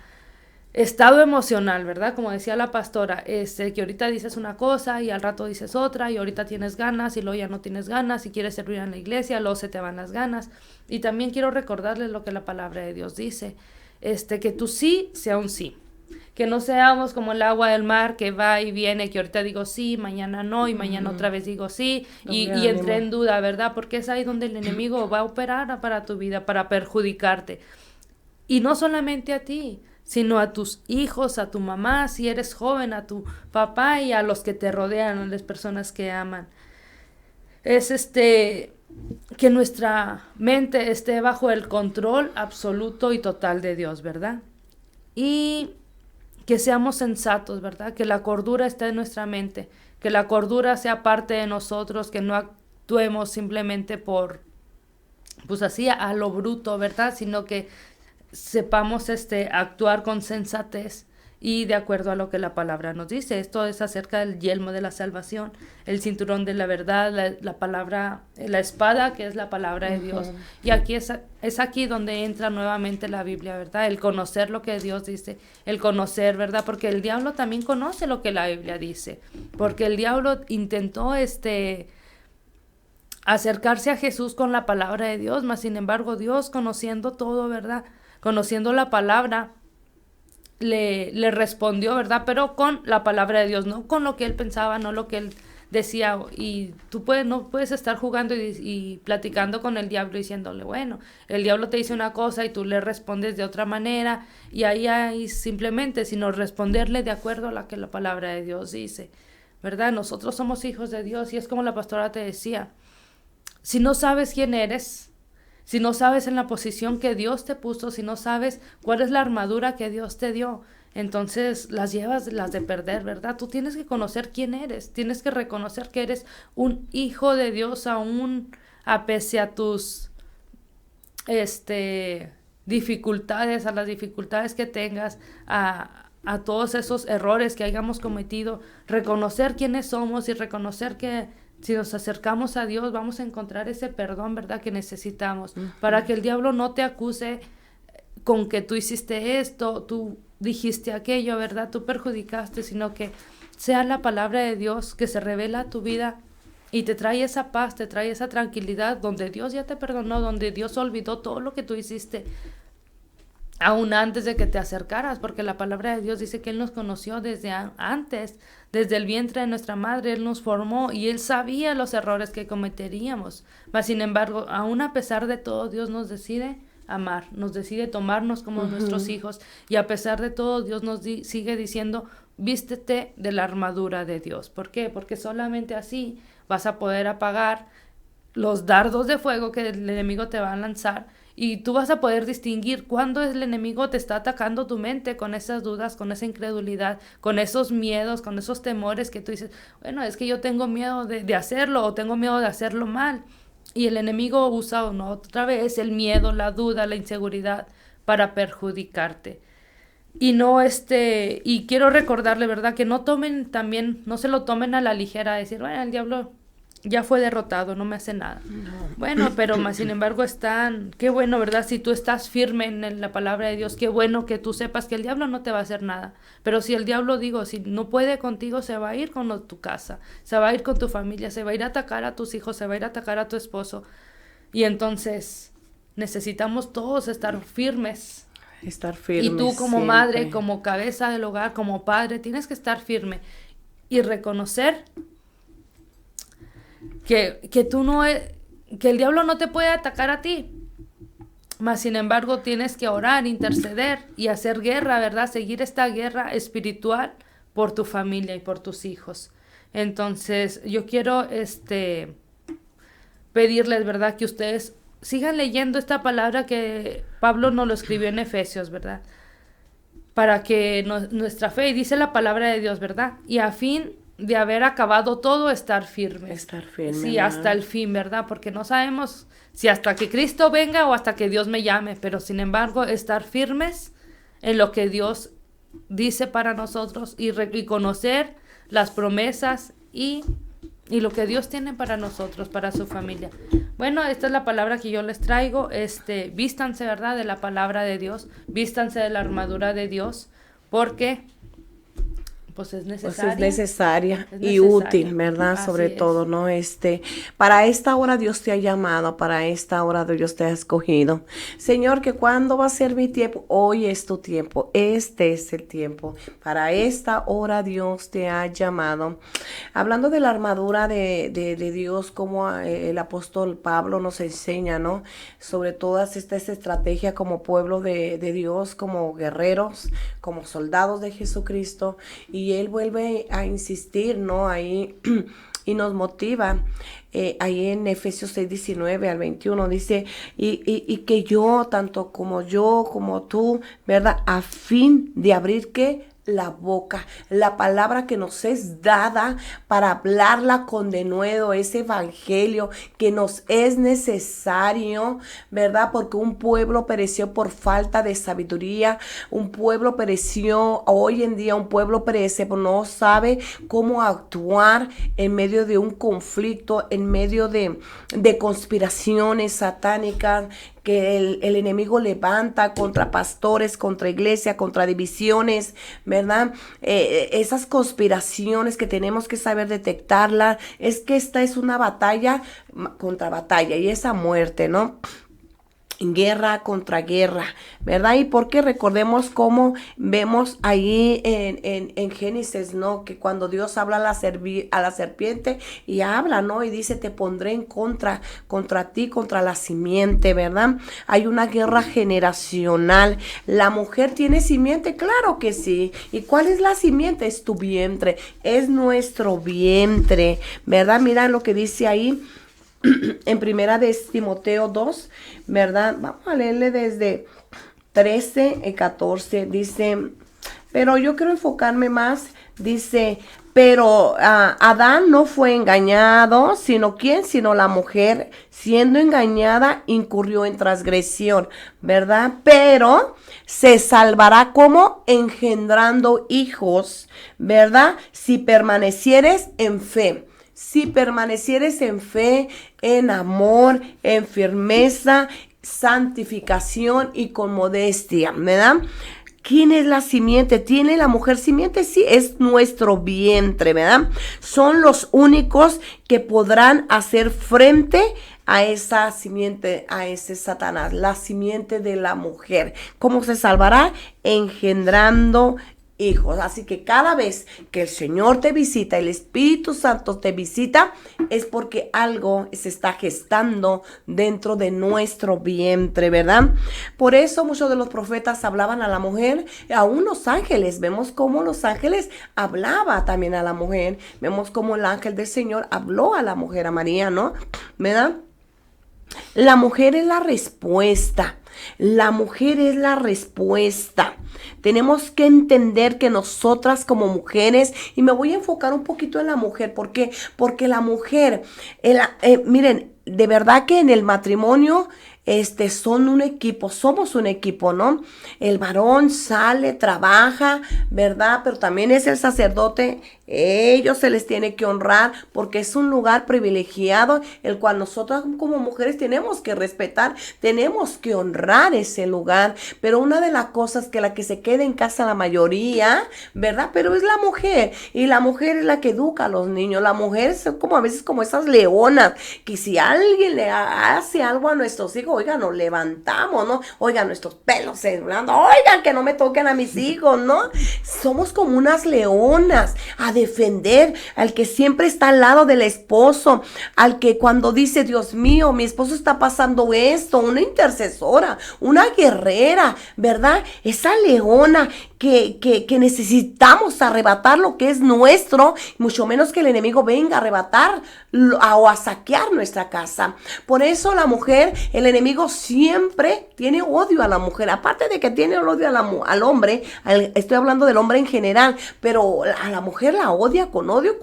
estado emocional, ¿verdad? Como decía la pastora, que ahorita dices una cosa y al rato dices otra, y ahorita tienes ganas y luego ya no tienes ganas, y quieres servir en la iglesia, luego se te van las ganas. Y también quiero recordarles lo que la palabra de Dios dice, que tu sí sea un sí, que no seamos como el agua del mar que va y viene, que ahorita digo sí, mañana no, y mañana otra vez digo sí, y entré en duda, ¿verdad? Porque es ahí donde el enemigo va a operar para tu vida, para perjudicarte. Y no solamente a ti, sino a tus hijos, a tu mamá, si eres joven, a tu papá y a los que te rodean, a las personas que aman. Es que nuestra mente esté bajo el control absoluto y total de Dios, ¿verdad? Y que seamos sensatos, ¿verdad? Que la cordura esté en nuestra mente, que la cordura sea parte de nosotros, que no actuemos simplemente pues así, a lo bruto, ¿verdad? Sino que sepamos actuar con sensatez y de acuerdo a lo que la palabra nos dice. Esto es acerca del yelmo de la salvación, el cinturón de la verdad, la palabra, la espada que es la palabra de Dios. Y aquí es aquí donde entra nuevamente la Biblia, ¿verdad? El conocer lo que Dios dice, el conocer, ¿verdad? Porque el diablo también conoce lo que la Biblia dice, porque el diablo intentó acercarse a Jesús con la palabra de Dios, mas sin embargo Dios, conociendo todo, ¿verdad? Conociendo la palabra, le respondió, ¿verdad? Pero con la palabra de Dios, no con lo que él pensaba, no lo que él decía. Y tú no puedes estar jugando y platicando con el diablo diciéndole, bueno, el diablo te dice una cosa y tú le respondes de otra manera, y ahí simplemente, sino responderle de acuerdo a lo que la palabra de Dios dice, ¿verdad? Nosotros somos hijos de Dios, y es como la pastora te decía, si no sabes quién eres, si no sabes en la posición que Dios te puso, si no sabes cuál es la armadura que Dios te dio, entonces las de perder, ¿verdad? Tú tienes que conocer quién eres, tienes que reconocer que eres un hijo de Dios, aún a pese a tus dificultades, a las dificultades que tengas, a todos esos errores que hayamos cometido, reconocer quiénes somos y reconocer que si nos acercamos a Dios vamos a encontrar ese perdón, ¿verdad?, que necesitamos, para que el diablo no te acuse con que tú hiciste esto, tú dijiste aquello, ¿verdad?, tú perjudicaste, sino que sea la palabra de Dios que se revela a tu vida y te trae esa paz, te trae esa tranquilidad, donde Dios ya te perdonó, donde Dios olvidó todo lo que tú hiciste, aún antes de que te acercaras, porque la palabra de Dios dice que Él nos conoció desde antes, desde el vientre de nuestra madre, Él nos formó y Él sabía los errores que cometeríamos. Mas, sin embargo, aún a pesar de todo, Dios nos decide amar, nos decide tomarnos como nuestros hijos, y a pesar de todo, Dios nos sigue diciendo, vístete de la armadura de Dios. ¿Por qué? Porque solamente así vas a poder apagar los dardos de fuego que el enemigo te va a lanzar, y tú vas a poder distinguir cuándo el enemigo te está atacando tu mente con esas dudas, con esa incredulidad, con esos miedos, con esos temores que tú dices, bueno, es que yo tengo miedo de hacerlo, o tengo miedo de hacerlo mal. Y el enemigo usa otra vez el miedo, la duda, la inseguridad para perjudicarte. Y y quiero recordarle, ¿verdad?, que no se lo tomen a la ligera, decir, bueno, el diablo ya fue derrotado, no me hace nada. No. Bueno, pero más sin embargo qué bueno, ¿verdad? Si tú estás firme en la palabra de Dios, qué bueno que tú sepas que el diablo no te va a hacer nada. Pero si el diablo, si no puede contigo, se va a ir con tu casa, se va a ir con tu familia, se va a ir a atacar a tus hijos, se va a ir a atacar a tu esposo. Y entonces necesitamos todos estar firmes. Estar firmes. Y tú como siempre. madre, como cabeza del hogar, como padre, tienes que estar firme y reconocer que el diablo no te puede atacar a ti, mas sin embargo tienes que orar, interceder y hacer guerra, ¿verdad? Seguir esta guerra espiritual por tu familia y por tus hijos. Entonces yo quiero pedirles, ¿verdad?, que ustedes sigan leyendo esta palabra que Pablo nos lo escribió en Efesios, ¿verdad?, para que nuestra fe, y dice la palabra de Dios, ¿verdad?, y a fin de haber acabado todo, estar firme. Estar firme. Sí, hasta el fin, ¿verdad? Porque no sabemos si hasta que Cristo venga o hasta que Dios me llame, pero sin embargo, estar firmes en lo que Dios dice para nosotros y conocer las promesas y lo que Dios tiene para nosotros, para su familia. Bueno, esta es la palabra que yo les traigo. Vístanse, ¿verdad?, de la palabra de Dios, vístanse de la armadura de Dios, porque pues es necesaria y útil, ¿verdad? Así Sobre todo, ¿no? Para esta hora Dios te ha llamado, para esta hora Dios te ha escogido. Señor, que cuando va a ser mi tiempo, hoy es tu tiempo, este es el tiempo. Para esta hora Dios te ha llamado. Hablando de la armadura de Dios, como el apóstol Pablo nos enseña, ¿no? Sobre todas estas estrategias como pueblo de Dios, como guerreros, como soldados de Jesucristo. Y él vuelve a insistir, ¿no? Ahí y nos motiva. Ahí en Efesios 6, 19 al 21 dice, y que yo, tanto como tú, ¿verdad? A fin de abrir, ¿qué? La boca, la palabra que nos es dada para hablarla con denuedo, ese evangelio que nos es necesario, ¿verdad? Porque un pueblo pereció por falta de sabiduría, un pueblo pereció, hoy en día un pueblo perece, pero no sabe cómo actuar en medio de un conflicto, en medio de conspiraciones satánicas que el enemigo levanta contra pastores, contra iglesia, contra divisiones, ¿verdad? Esas conspiraciones que tenemos que saber detectarlas, es que esta es una batalla contra batalla y esa muerte, ¿no? Guerra contra guerra, ¿verdad? Y porque recordemos cómo vemos ahí en Génesis, ¿no? Que cuando Dios habla a la serpiente y habla, ¿no? Y dice, te pondré en contra ti, contra la simiente, ¿verdad? Hay una guerra generacional. ¿La mujer tiene simiente? Claro que sí. ¿Y cuál es la simiente? Es tu vientre, es nuestro vientre, ¿verdad? Mira lo que dice ahí en primera de Timoteo 2, ¿verdad? Vamos a leerle desde 13 y 14. Dice, pero yo quiero enfocarme más, dice, Pero Adán no fue engañado, sino ¿quién? Sino la mujer, siendo engañada, incurrió en transgresión, ¿verdad? Pero se salvará como engendrando hijos, ¿verdad? Si permanecieres en fe. Si permanecieres en fe, en amor, en firmeza, santificación y con modestia, ¿verdad? ¿Quién es la simiente? ¿Tiene la mujer simiente? Sí, es nuestro vientre, ¿verdad? Son los únicos que podrán hacer frente a esa simiente, a ese Satanás, la simiente de la mujer. ¿Cómo se salvará? Engendrando hijos. Así que cada vez que el Señor te visita, el Espíritu Santo te visita, es porque algo se está gestando dentro de nuestro vientre, ¿verdad? Por eso muchos de los profetas hablaban a la mujer, aún los ángeles, vemos cómo los ángeles hablaba también a la mujer, vemos cómo el ángel del Señor habló a la mujer, a María, ¿no? ¿Verdad? La mujer es la respuesta. La mujer es la respuesta. Tenemos que entender que nosotras como mujeres, y me voy a enfocar un poquito en la mujer, ¿por qué? Porque la mujer, miren, de verdad que en el matrimonio son un equipo, somos un equipo, ¿no? El varón sale, trabaja, ¿verdad? Pero también es el sacerdote, ellos se les tiene que honrar porque es un lugar privilegiado, el cual nosotras como mujeres tenemos que respetar, tenemos que honrar ese lugar. Pero una de las cosas que la que se queda en casa la mayoría, ¿verdad? Pero es la mujer, y la mujer es la que educa a los niños. La mujer es como a veces como esas leonas, que si alguien le hace algo a nuestros hijos, oigan, nos levantamos, ¿no? Oigan, nuestros pelos se doblan, oigan, que no me toquen a mis hijos, ¿no? Somos como unas leonas a defender, al que siempre está al lado del esposo, al que cuando dice, Dios mío, mi esposo está pasando esto, una intercesora, una guerrera, ¿verdad? Esa leona que necesitamos arrebatar lo que es nuestro, mucho menos que el enemigo venga a arrebatar o a saquear nuestra casa. Por eso la mujer, el enemigo siempre tiene odio a la mujer, aparte de que tiene odio al hombre, estoy hablando del hombre en general, pero a la mujer la odia con odio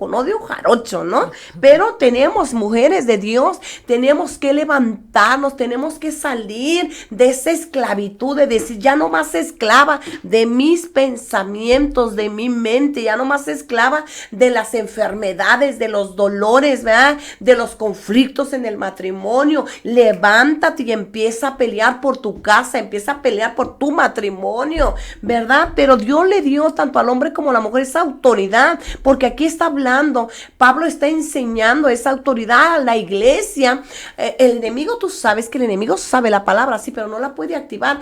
jarocho, ¿no? Pero tenemos mujeres de Dios, tenemos que levantarnos, tenemos que salir de esa esclavitud, de decir, ya no más esclava de mis pensamientos, de mi mente, ya no más esclava de las enfermedades, de los dolores, ¿verdad? De los conflictos en el matrimonio. Levántate y empieza a pelear por tu casa, empieza a pelear por tu matrimonio, ¿verdad? Pero Dios le dio tanto al hombre como a la mujer esa autoridad, porque aquí está hablando, Pablo está enseñando esa autoridad a la iglesia. El enemigo, tú sabes que el enemigo sabe la palabra, sí, pero no la puede activar,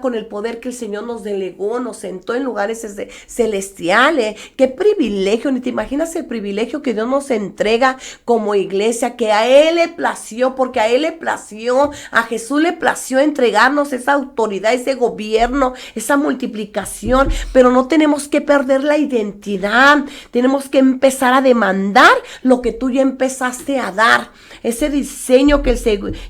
con el poder que el Señor nos delegó, nos sentó en lugares celestiales. Qué privilegio, ni te imaginas el privilegio que Dios nos entrega como iglesia, que a Él le plació, porque a Él le plació, a Jesús le plació entregarnos esa autoridad, ese gobierno, esa multiplicación. Pero no tenemos que perder la identidad, tenemos que empezar a demandar lo que tú ya empezaste a dar, ese diseño que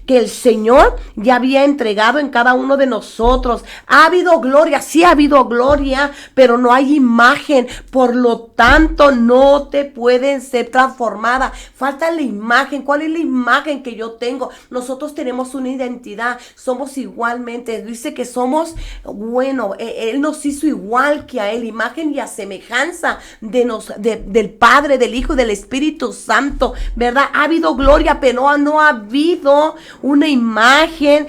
el Señor ya había entregado en cada uno de nosotros. Ha habido gloria, sí ha habido gloria, pero no hay imagen, por lo tanto no te pueden ser transformada. Falta la imagen. ¿Cuál es la imagen que yo tengo? Nosotros tenemos una identidad, somos igualmente, dice que somos, bueno, Él nos hizo igual que a Él, imagen y a semejanza del Padre, del Hijo y del Espíritu Santo, ¿verdad? Ha habido gloria, pero no ha habido una imagen.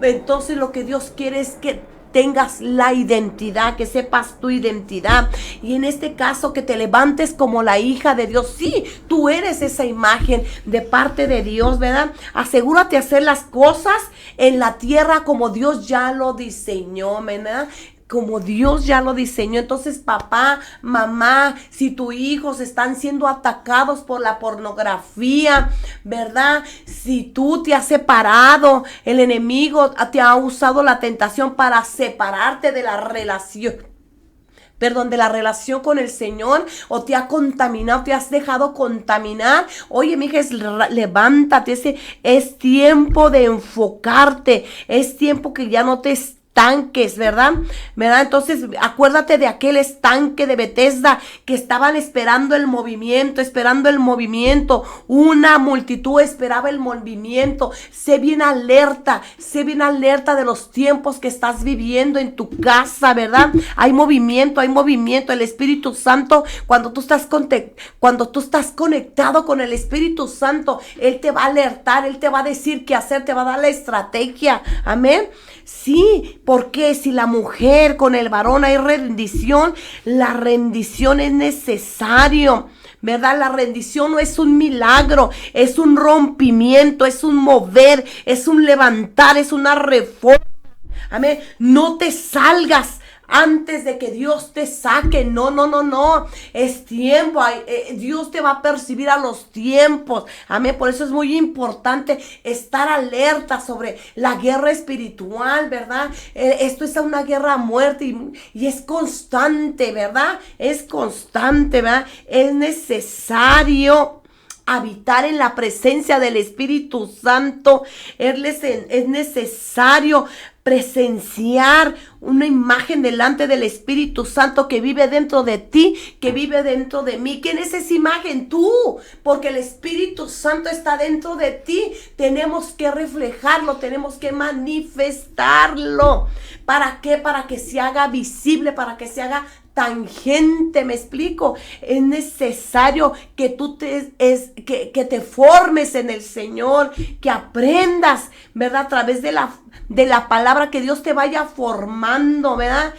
Entonces lo que Dios quiere es que tengas la identidad, que sepas tu identidad, y en este caso que te levantes como la hija de Dios. Sí, tú eres esa imagen de parte de Dios, ¿verdad? Asegúrate de hacer las cosas en la tierra como Dios ya lo diseñó, ¿verdad? Como Dios ya lo diseñó. Entonces, papá, mamá, si tus hijos están siendo atacados por la pornografía, ¿verdad? Si tú te has separado, el enemigo te ha usado la tentación para separarte de la relación, de la relación con el Señor, o te ha contaminado, te has dejado contaminar. Oye, mija, levántate, es tiempo de enfocarte, es tiempo que ya no te estanques, ¿verdad? Entonces, acuérdate de aquel estanque de Betesda que estaban esperando el movimiento. Una multitud esperaba el movimiento. Sé bien alerta de los tiempos que estás viviendo en tu casa, ¿verdad? Hay movimiento. El Espíritu Santo, cuando tú estás conectado con el Espíritu Santo, Él te va a alertar, Él te va a decir qué hacer, te va a dar la estrategia. Amén. Sí, porque si la mujer con el varón hay rendición, la rendición es necesario, ¿verdad? La rendición no es un milagro, es un rompimiento, es un mover, es un levantar, es una reforma. Amén. No te salgas antes de que Dios te saque. No. Es tiempo. Dios te va a percibir a los tiempos. Amén. Por eso es muy importante estar alerta sobre la guerra espiritual, ¿verdad? Esto es una guerra a muerte y es constante, ¿verdad? Es necesario habitar en la presencia del Espíritu Santo. Es necesario presenciar una imagen delante del Espíritu Santo que vive dentro de ti, que vive dentro de mí. ¿Quién es esa imagen? Tú, porque el Espíritu Santo está dentro de ti. Tenemos que reflejarlo, tenemos que manifestarlo. ¿Para qué? Para que se haga visible, para que se haga tangente. ¿Me explico? Es necesario que tú que te formes en el Señor, que aprendas, ¿verdad? A través de la palabra, que Dios te vaya formando, ¿verdad?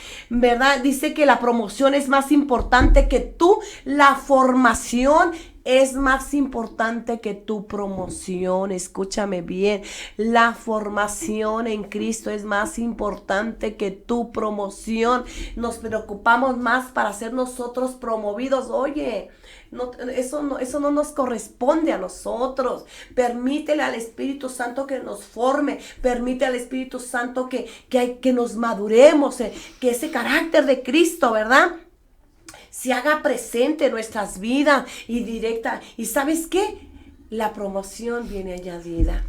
Dice que la promoción es más importante que tú. La formación es más importante que tu promoción. Escúchame bien. La formación en Cristo es más importante que tu promoción. Nos preocupamos más para ser nosotros promovidos. Oye, eso no nos corresponde a nosotros. Permítele al Espíritu Santo que nos forme. Permite al Espíritu Santo que nos maduremos, que ese carácter de Cristo, ¿verdad?, se haga presente en nuestras vidas y directa. ¿Y sabes qué? La promoción viene añadida.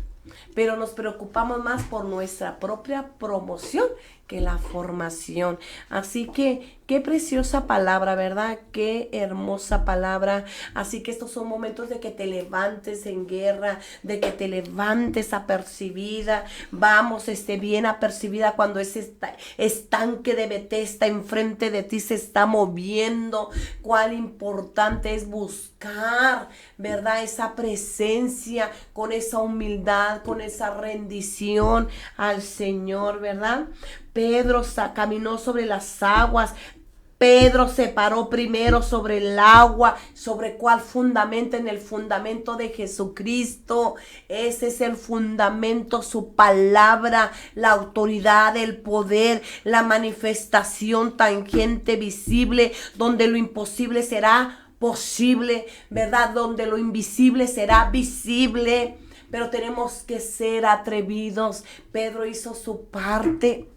Pero nos preocupamos más por nuestra propia promoción que la formación. Así que qué preciosa palabra, ¿verdad? Qué hermosa palabra. Así que estos son momentos de que te levantes en guerra, de que te levantes apercibida. Vamos, bien apercibida cuando ese estanque de Betesda enfrente de ti se está moviendo. Cuál importante es buscar, ¿verdad? Esa presencia, con esa humildad, con esa rendición al Señor, ¿verdad? Pedro caminó sobre las aguas. Pedro se paró primero sobre el agua. ¿Sobre cuál fundamento? En el fundamento de Jesucristo. Ese es el fundamento, su palabra, la autoridad, el poder, la manifestación tangente, visible, donde lo imposible será posible, ¿verdad? Donde lo invisible será visible. Pero tenemos que ser atrevidos. Pedro hizo su parte.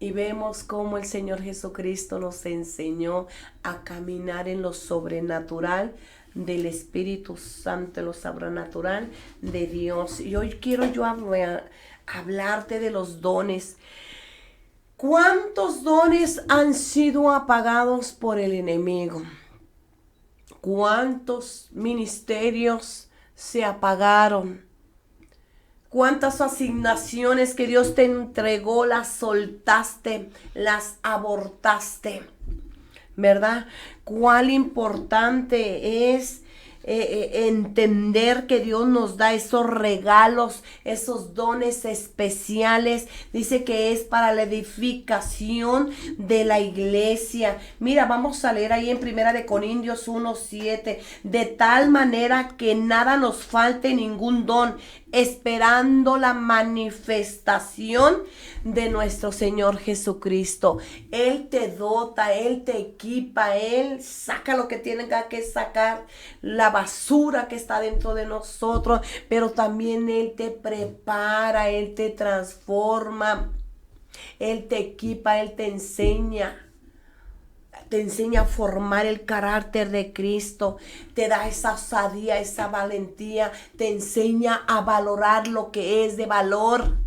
Y vemos cómo el Señor Jesucristo nos enseñó a caminar en lo sobrenatural del Espíritu Santo, lo sobrenatural de Dios. Y hoy quiero yo hablarte de los dones. ¿Cuántos dones han sido apagados por el enemigo? ¿Cuántos ministerios se apagaron? ¿Cuántas asignaciones que Dios te entregó las soltaste, las abortaste? ¿Verdad? Cuál importante es entender que Dios nos da esos regalos, esos dones especiales. Dice que es para la edificación de la iglesia. Mira, vamos a leer ahí en 1 Corintios 1:7. De tal manera que nada nos falte ningún don, esperando la manifestación de nuestro Señor Jesucristo. Él te dota, Él te equipa, Él saca lo que tenga que sacar, la basura que está dentro de nosotros, pero también Él te prepara, Él te transforma, Él te equipa, Él te enseña. Te enseña a formar el carácter de Cristo, te da esa osadía, esa valentía, te enseña a valorar lo que es de valor.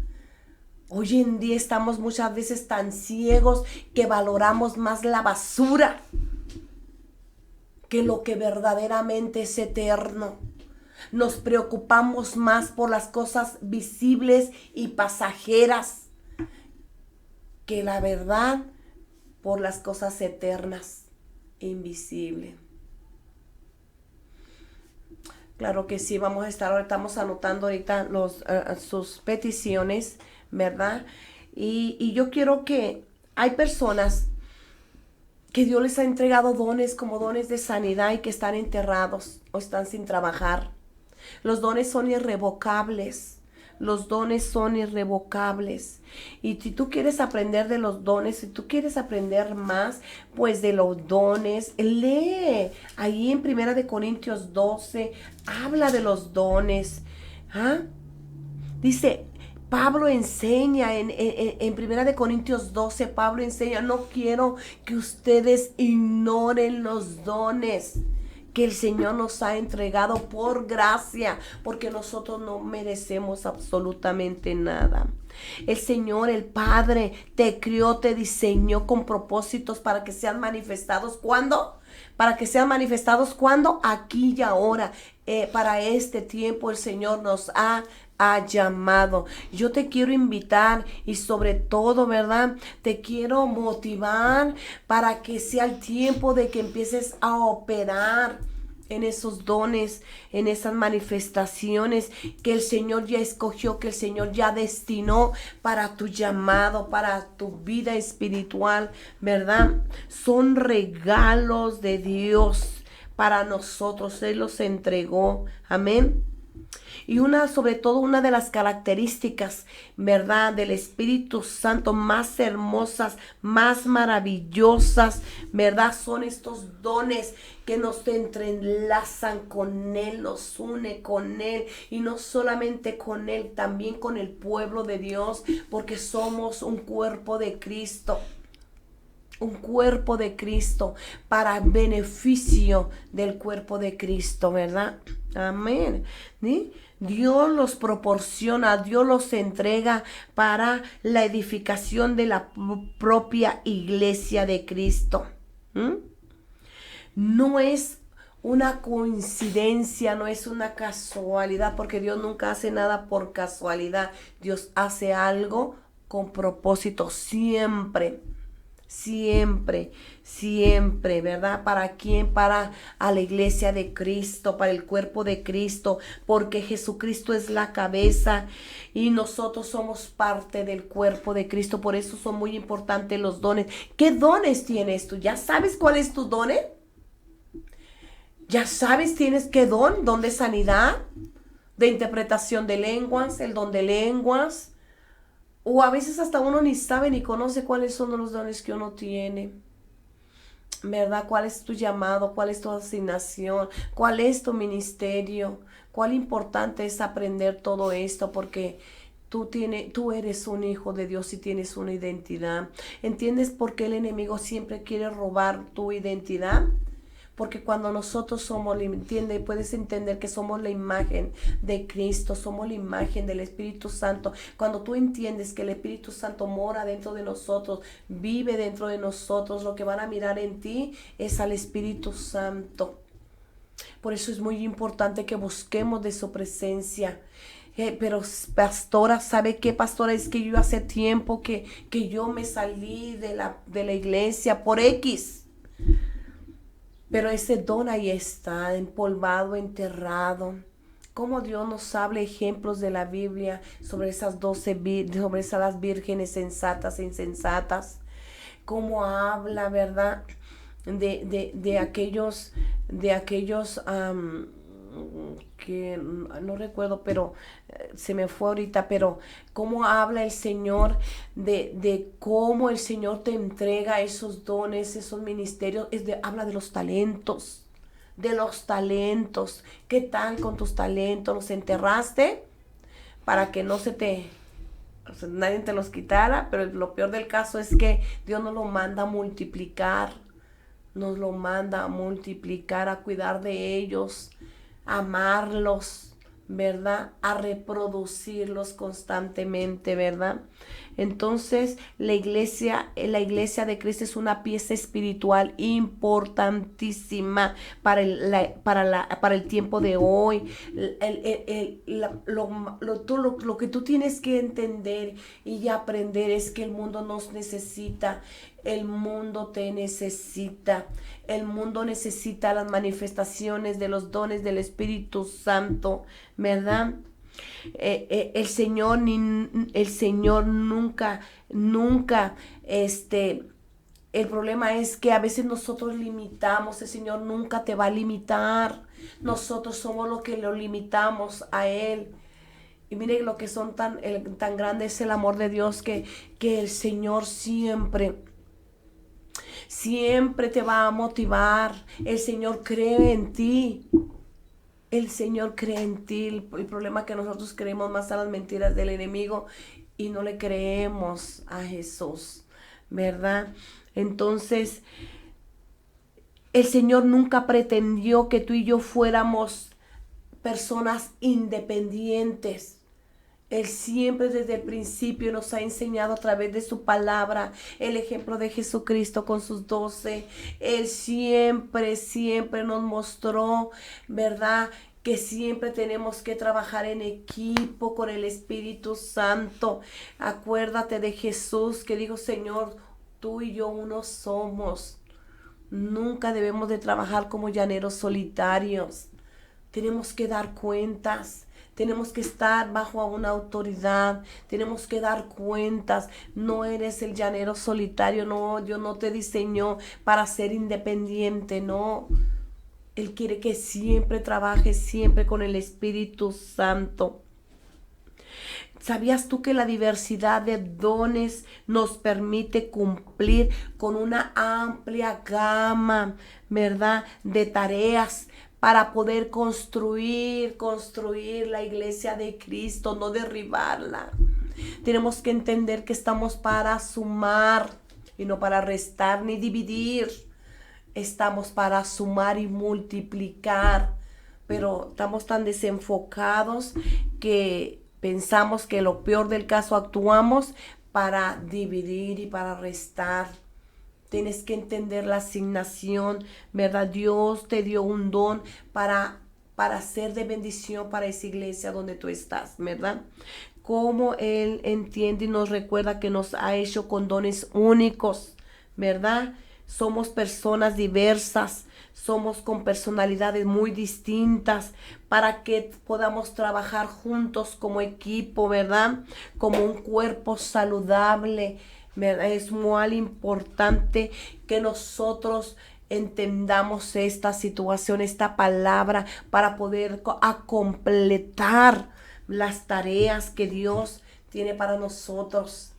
Hoy en día estamos muchas veces tan ciegos que valoramos más la basura que lo que verdaderamente es eterno. Nos preocupamos más por las cosas visibles y pasajeras que la verdad por las cosas eternas e invisibles. Claro que sí, vamos a estar, estamos anotando ahorita sus peticiones, ¿verdad? Y yo quiero que hay personas que Dios les ha entregado dones como dones de sanidad y que están enterrados o están sin trabajar. Los dones son irrevocables. Los dones son irrevocables. Y si tú quieres aprender de los dones, si tú quieres aprender más, pues de los dones, lee. Ahí en 1 Corintios 12, habla de los dones. ¿Ah? Dice, Pablo enseña en 1 Corintios 12, Pablo enseña, no quiero que ustedes ignoren los dones que el Señor nos ha entregado por gracia, porque nosotros no merecemos absolutamente nada. El Señor, el Padre, te crió, te diseñó con propósitos para que sean manifestados. ¿Cuándo? Para que sean manifestados, ¿cuándo? Aquí y ahora. Para este tiempo el Señor nos ha llamado. Yo te quiero invitar y sobre todo, ¿verdad? Te quiero motivar para que sea el tiempo de que empieces a operar en esos dones, en esas manifestaciones que el Señor ya escogió, que el Señor ya destinó para tu llamado, para tu vida espiritual, ¿verdad? Son regalos de Dios para nosotros. Él los entregó. Amén. Y sobre todo una de las características, ¿verdad?, del Espíritu Santo más hermosas, más maravillosas, ¿verdad?, son estos dones que nos entrelazan con Él, nos une con Él, y no solamente con Él, también con el pueblo de Dios, porque somos un cuerpo de Cristo. Un cuerpo de Cristo para beneficio del cuerpo de Cristo, ¿verdad? Amén. ¿Sí? Dios los proporciona, Dios los entrega para la edificación de la propia iglesia de Cristo. No es una coincidencia, no es una casualidad, porque Dios nunca hace nada por casualidad. Dios hace algo con propósito siempre. Siempre, siempre, ¿verdad? ¿Para quién? Para a la iglesia de Cristo, para el cuerpo de Cristo, porque Jesucristo es la cabeza y nosotros somos parte del cuerpo de Cristo. Por eso son muy importantes los dones. ¿Qué dones tienes tú? ¿Ya sabes cuál es tu don? ¿Ya sabes tienes qué don? ¿Don de sanidad? ¿De interpretación de lenguas? ¿El don de lenguas? O a veces hasta uno ni sabe ni conoce cuáles son los dones que uno tiene, ¿verdad? ¿Cuál es tu llamado? ¿Cuál es tu asignación? ¿Cuál es tu ministerio? ¿Cuál importante es aprender todo esto? Porque tú eres un hijo de Dios y tienes una identidad. ¿Entiendes por qué el enemigo siempre quiere robar tu identidad? Porque cuando nosotros puedes entender que somos la imagen de Cristo, somos la imagen del Espíritu Santo. Cuando tú entiendes que el Espíritu Santo mora dentro de nosotros, vive dentro de nosotros, lo que van a mirar en ti es al Espíritu Santo. Por eso es muy importante que busquemos de su presencia. Pero pastora, ¿sabe qué, pastora? Es que yo hace tiempo que yo me salí de la iglesia por X. Pero ese don ahí está, empolvado, enterrado. Como Dios nos habla ejemplos de la Biblia sobre esas sobre esas vírgenes sensatas e insensatas. Cómo habla, ¿verdad? De aquellos que no recuerdo, pero se me fue ahorita, pero cómo habla el Señor de cómo el Señor te entrega esos dones, esos ministerios, habla de los talentos, ¿qué tal con tus talentos? ¿Los enterraste para que nadie te los quitara? Pero lo peor del caso es que Dios nos lo manda a multiplicar, a cuidar de ellos, amarlos, ¿verdad? A reproducirlos constantemente, ¿verdad? Entonces, la iglesia de Cristo es una pieza espiritual importantísima para el tiempo de hoy. Lo que tú tienes que entender y aprender es que el mundo nos necesita. El mundo te necesita. El mundo necesita las manifestaciones de los dones del Espíritu Santo, ¿verdad? El Señor nunca, el problema es que a veces nosotros limitamos. El Señor nunca te va a limitar. Nosotros somos los que lo limitamos a Él. Y mire lo que tan grande es el amor de Dios, que el Señor siempre te va a motivar. El Señor cree en ti. El Señor cree en ti. El problema es que nosotros creemos más a las mentiras del enemigo y no le creemos a Jesús, ¿verdad? Entonces, el Señor nunca pretendió que tú y yo fuéramos personas independientes. Él siempre desde el principio nos ha enseñado a través de su palabra, el ejemplo de Jesucristo con sus 12. Él siempre nos mostró, ¿verdad?, que siempre tenemos que trabajar en equipo con el Espíritu Santo. Acuérdate de Jesús que dijo: Señor, tú y yo uno somos. Nunca debemos de trabajar como llaneros solitarios. Tenemos que dar cuentas. Tenemos que estar bajo una autoridad, tenemos que dar cuentas. No eres el llanero solitario, no, Dios no te diseñó para ser independiente, no. Él quiere que siempre trabajes, siempre con el Espíritu Santo. ¿Sabías tú que la diversidad de dones nos permite cumplir con una amplia gama, ¿verdad?, de tareas para poder construir la iglesia de Cristo, no derribarla? Tenemos que entender que estamos para sumar y no para restar ni dividir. Estamos para sumar y multiplicar, pero estamos tan desenfocados que pensamos que lo peor del caso actuamos para dividir y para restar. Tienes que entender la asignación, ¿verdad? Dios te dio un don para ser de bendición para esa iglesia donde tú estás, ¿verdad? Como Él entiende y nos recuerda que nos ha hecho con dones únicos, ¿verdad? Somos personas diversas, somos con personalidades muy distintas para que podamos trabajar juntos como equipo, ¿verdad? Como un cuerpo saludable, ¿verdad? Es muy importante que nosotros entendamos esta situación, esta palabra, para poder completar las tareas que Dios tiene para nosotros.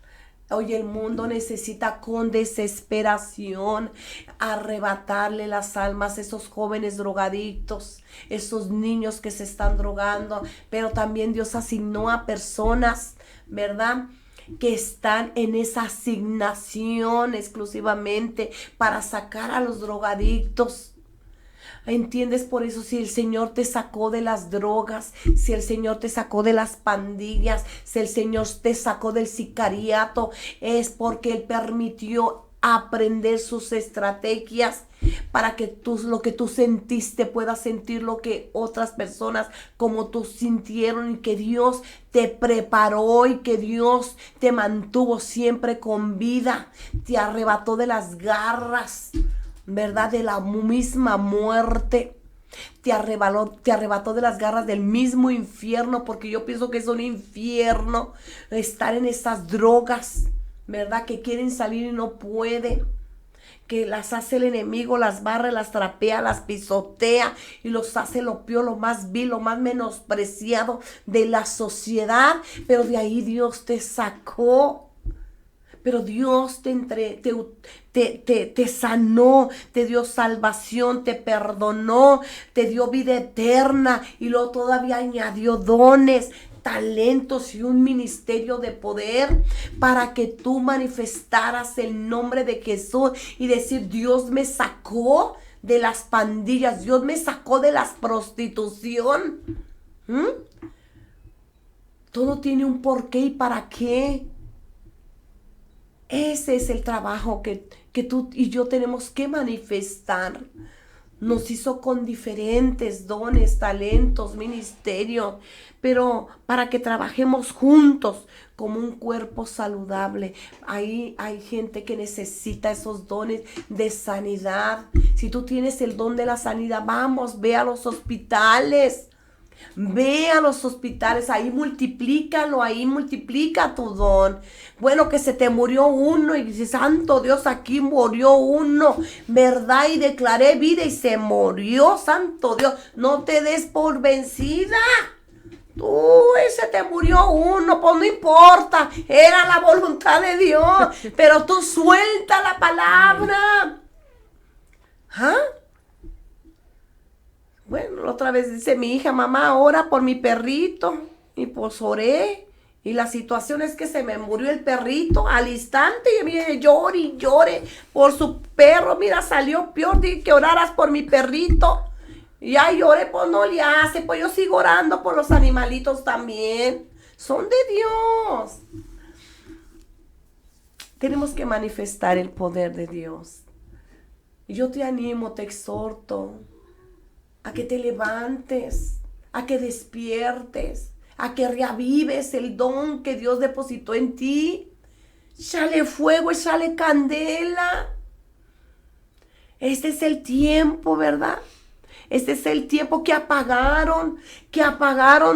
Hoy el mundo necesita con desesperación arrebatarle las almas a esos jóvenes drogadictos, esos niños que se están drogando, pero también Dios asignó a personas, ¿verdad?, que están en esa asignación exclusivamente para sacar a los drogadictos. ¿Entiendes? Por eso, si el Señor te sacó de las drogas, si el Señor te sacó de las pandillas, si el Señor te sacó del sicariato, es porque Él permitió aprender sus estrategias para que lo que tú sentiste puedas sentir lo que otras personas como tú sintieron, y que Dios te preparó y que Dios te mantuvo siempre con vida, te arrebató de las garras, ¿verdad?, de la misma muerte. Te arrebató de las garras del mismo infierno, porque yo pienso que es un infierno estar en esas drogas, ¿verdad?, que quieren salir y no pueden, que las hace el enemigo, las barre, las trapea, las pisotea y los hace lo peor, lo más vil, lo más menospreciado de la sociedad. Pero de ahí Dios te sacó. Pero Dios te sanó, te dio salvación, te perdonó, te dio vida eterna, y luego todavía añadió dones, talentos y un ministerio de poder para que tú manifestaras el nombre de Jesús y decir: Dios me sacó de las pandillas, Dios me sacó de la prostitución. Todo tiene un porqué y para qué. Ese es el trabajo que tú y yo tenemos que manifestar. Nos hizo con diferentes dones, talentos, ministerios, pero para que trabajemos juntos como un cuerpo saludable. Ahí hay gente que necesita esos dones de sanidad. Si tú tienes el don de la sanidad, vamos, ve a los hospitales. Ve a los hospitales, ahí multiplícalo, ahí multiplica tu don. Bueno, que se te murió uno y dices, santo Dios, aquí murió uno, ¿verdad? Y declaré vida y se murió, santo Dios, no te des por vencida. Se te murió uno, pues no importa, era la voluntad de Dios, pero tú suelta la palabra. ¿Ah? Bueno, otra vez dice mi hija, mamá, ora por mi perrito. Y pues oré. Y la situación es que se me murió el perrito al instante. Y mire, llore y llore por su perro. Mira, salió peor. Dije que oraras por mi perrito. Y ya lloré, pues no le hace. Pues yo sigo orando por los animalitos también. Son de Dios. Tenemos que manifestar el poder de Dios. Y yo te animo, te exhorto a que te levantes, a que despiertes, a que reavives el don que Dios depositó en ti. Échale fuego, échale candela. Este es el tiempo, ¿verdad? Este es el tiempo que apagaron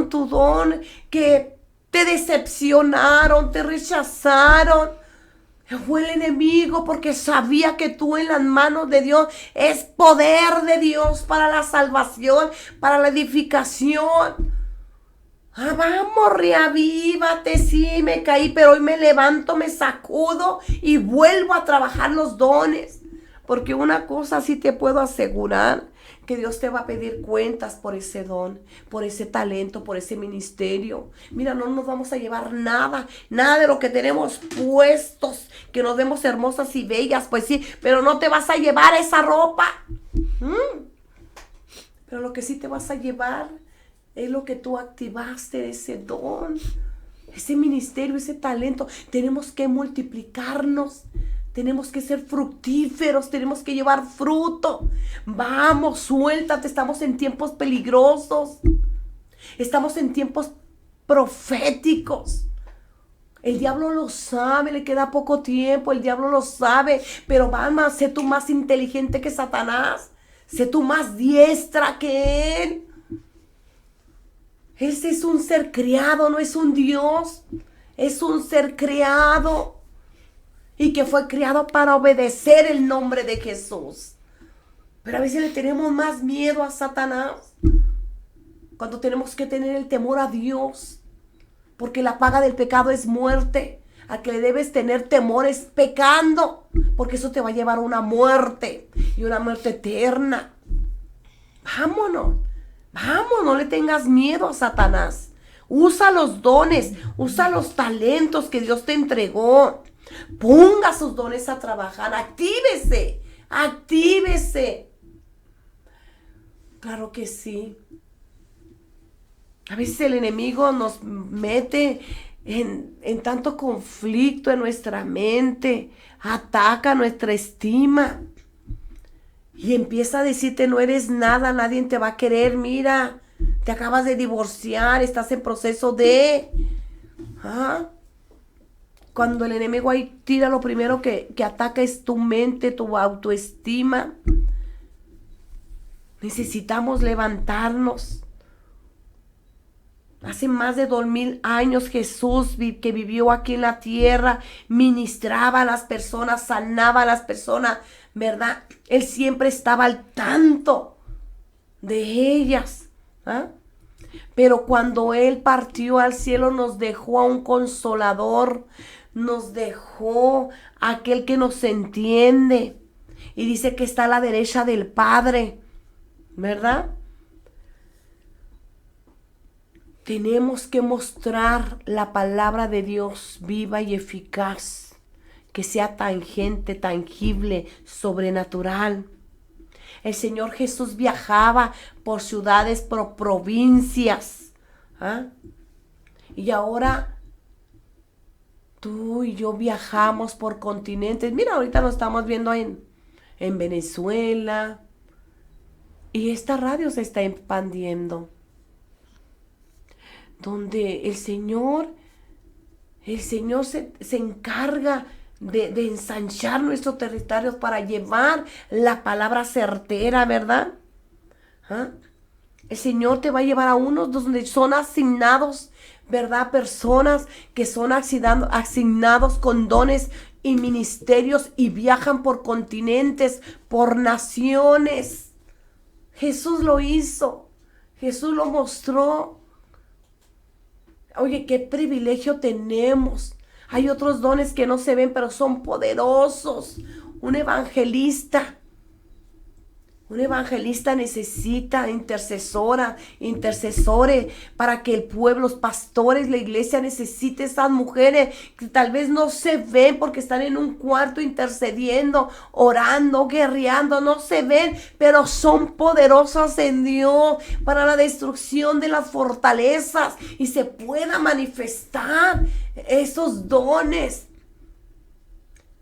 tu don, que te decepcionaron, te rechazaron. Fue el enemigo porque sabía que tú en las manos de Dios es poder de Dios para la salvación, para la edificación. Vamos, reavívate, sí, me caí, pero hoy me levanto, me sacudo y vuelvo a trabajar los dones. Porque una cosa sí te puedo asegurar, que Dios te va a pedir cuentas por ese don, por ese talento, por ese ministerio. Mira, no nos vamos a llevar nada de lo que tenemos puestos, que nos vemos hermosas y bellas, pues sí, pero no te vas a llevar esa ropa. Pero lo que sí te vas a llevar es lo que tú activaste, ese don, ese ministerio, ese talento. Tenemos que multiplicarnos. Tenemos que ser fructíferos, tenemos que llevar fruto. Vamos, suéltate, estamos en tiempos peligrosos. Estamos en tiempos proféticos. El diablo lo sabe, le queda poco tiempo, el diablo lo sabe. Pero vamos, sé tú más inteligente que Satanás. Sé tú más diestra que él. Ese es un ser creado, no es un Dios. Es un ser creado. Y que fue creado para obedecer el nombre de Jesús. Pero a veces le tenemos más miedo a Satanás. Cuando tenemos que tener el temor a Dios. Porque la paga del pecado es muerte. A que le debes tener temor es pecando. Porque eso te va a llevar a una muerte. Y una muerte eterna. Vámonos. Vamos, no le tengas miedo a Satanás. Usa los dones. Usa los talentos que Dios te entregó. Ponga sus dones a trabajar, actívese. Claro que sí. A veces el enemigo nos mete en tanto conflicto en nuestra mente, ataca nuestra estima y empieza a decirte no eres nada, nadie te va a querer, mira, te acabas de divorciar, estás en proceso de... Cuando el enemigo ahí tira, lo primero que ataca es tu mente, tu autoestima. Necesitamos levantarnos. Hace más de 2000 años Jesús que vivió aquí en la tierra, ministraba a las personas, sanaba a las personas, ¿verdad? Él siempre estaba al tanto de ellas. Pero cuando Él partió al cielo nos dejó a un consolador, nos dejó a aquel que nos entiende. Y dice que está a la derecha del Padre, ¿verdad? Tenemos que mostrar la palabra de Dios viva y eficaz, que sea tangente, tangible, sobrenatural. El Señor Jesús viajaba por ciudades, por provincias, Y ahora tú y yo viajamos por continentes. Mira, ahorita lo estamos viendo en Venezuela. Y esta radio se está expandiendo. Donde el Señor se encarga de ensanchar nuestros territorios para llevar la palabra certera, ¿verdad? ¿Ah? El Señor te va a llevar a unos donde son asignados, ¿verdad? Personas que son asignados con dones y ministerios y viajan por continentes, por naciones. Jesús lo hizo. Jesús lo mostró. Oye, qué privilegio tenemos. Hay otros dones que no se ven, pero son poderosos. Un evangelista necesita intercesores para que el pueblo, los pastores, la iglesia necesite esas mujeres que tal vez no se ven porque están en un cuarto intercediendo, orando, guerreando, no se ven, pero son poderosas en Dios para la destrucción de las fortalezas y se pueda manifestar esos dones.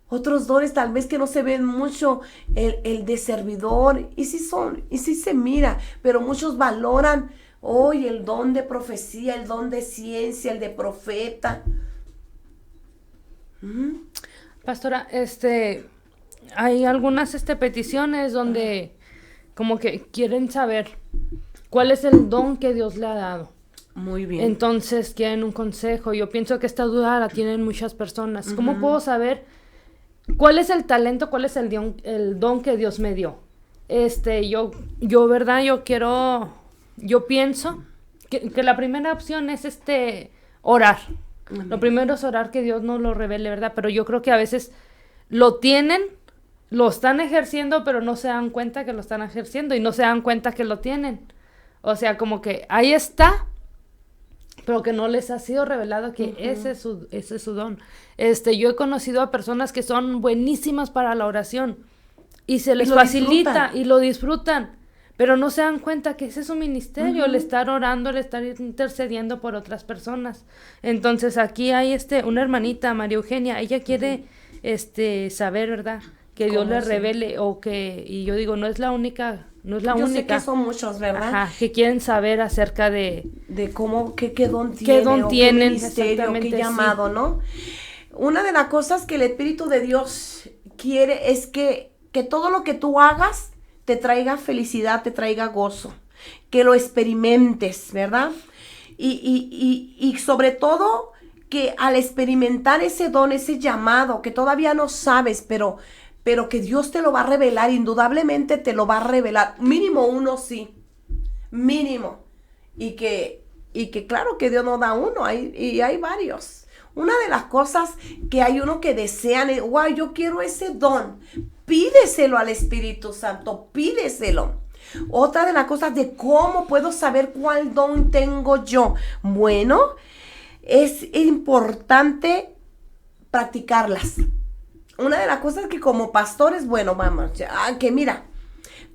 Otros dones tal vez que no se ven mucho, el de servidor, y sí se mira, pero muchos valoran hoy el don de profecía, el don de ciencia, el de profeta. Pastora, hay algunas peticiones donde como que quieren saber cuál es el don que Dios le ha dado. Muy bien. Entonces quieren un consejo. Yo pienso que esta duda la tienen muchas personas. ¿Cómo puedo saber cuál es el talento, cuál es el don que Dios me dio? ¿Verdad? Yo pienso que la primera opción es orar. Lo primero es orar, que Dios nos lo revele, ¿verdad? Pero yo creo que a veces lo tienen, lo están ejerciendo, pero no se dan cuenta que lo están ejerciendo y no se dan cuenta que lo tienen. O sea, como que ahí está, pero que no les ha sido revelado que ese es su don. Yo he conocido a personas que son buenísimas para la oración y se les facilita y lo disfrutan, pero no se dan cuenta que ese es su ministerio, el estar orando, el estar intercediendo por otras personas. Entonces aquí hay una hermanita, María Eugenia, ella quiere saber, ¿verdad? Que Dios le revele, y yo digo, no es la única. Yo sé que son muchos, ¿verdad? Ajá, que quieren saber acerca de cómo, qué don tienen, qué ministerio, qué llamado, ¿no? Una de las cosas que el Espíritu de Dios quiere es que todo lo que tú hagas te traiga felicidad, te traiga gozo, que lo experimentes, ¿verdad? Y sobre todo que al experimentar ese don, ese llamado, que todavía no sabes, pero que Dios te lo va a revelar, indudablemente te lo va a revelar, mínimo uno sí, mínimo, y que claro que Dios nos da uno, y hay varios. Una de las cosas que hay uno que desean es, wow, yo quiero ese don, pídeselo al Espíritu Santo, pídeselo. Otra de las cosas de cómo puedo saber cuál don tengo yo, bueno, es importante practicarlas. Una de las cosas que como pastores, bueno, vamos, que mira,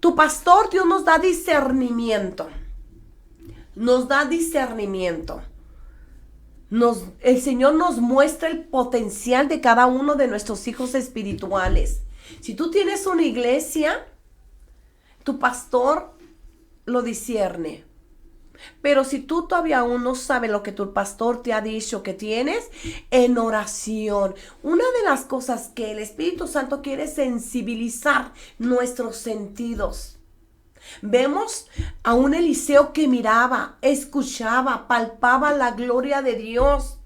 tu pastor, Dios nos da discernimiento. El Señor nos muestra el potencial de cada uno de nuestros hijos espirituales. Si tú tienes una iglesia, tu pastor lo discierne. Pero si tú todavía aún no sabes lo que tu pastor te ha dicho que tienes, en oración. Una de las cosas que el Espíritu Santo quiere es sensibilizar nuestros sentidos. Vemos a un Eliseo que miraba, escuchaba, palpaba la gloria de Dios.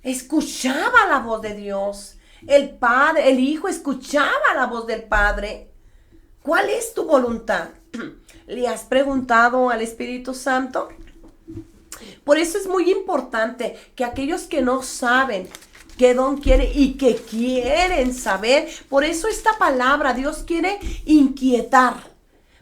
Escuchaba la voz de Dios. El Padre, el Hijo escuchaba la voz del Padre. ¿Cuál es tu voluntad? ¿Le has preguntado al Espíritu Santo? Por eso es muy importante que aquellos que no saben qué don quiere y que quieren saber, por eso esta palabra Dios quiere inquietar.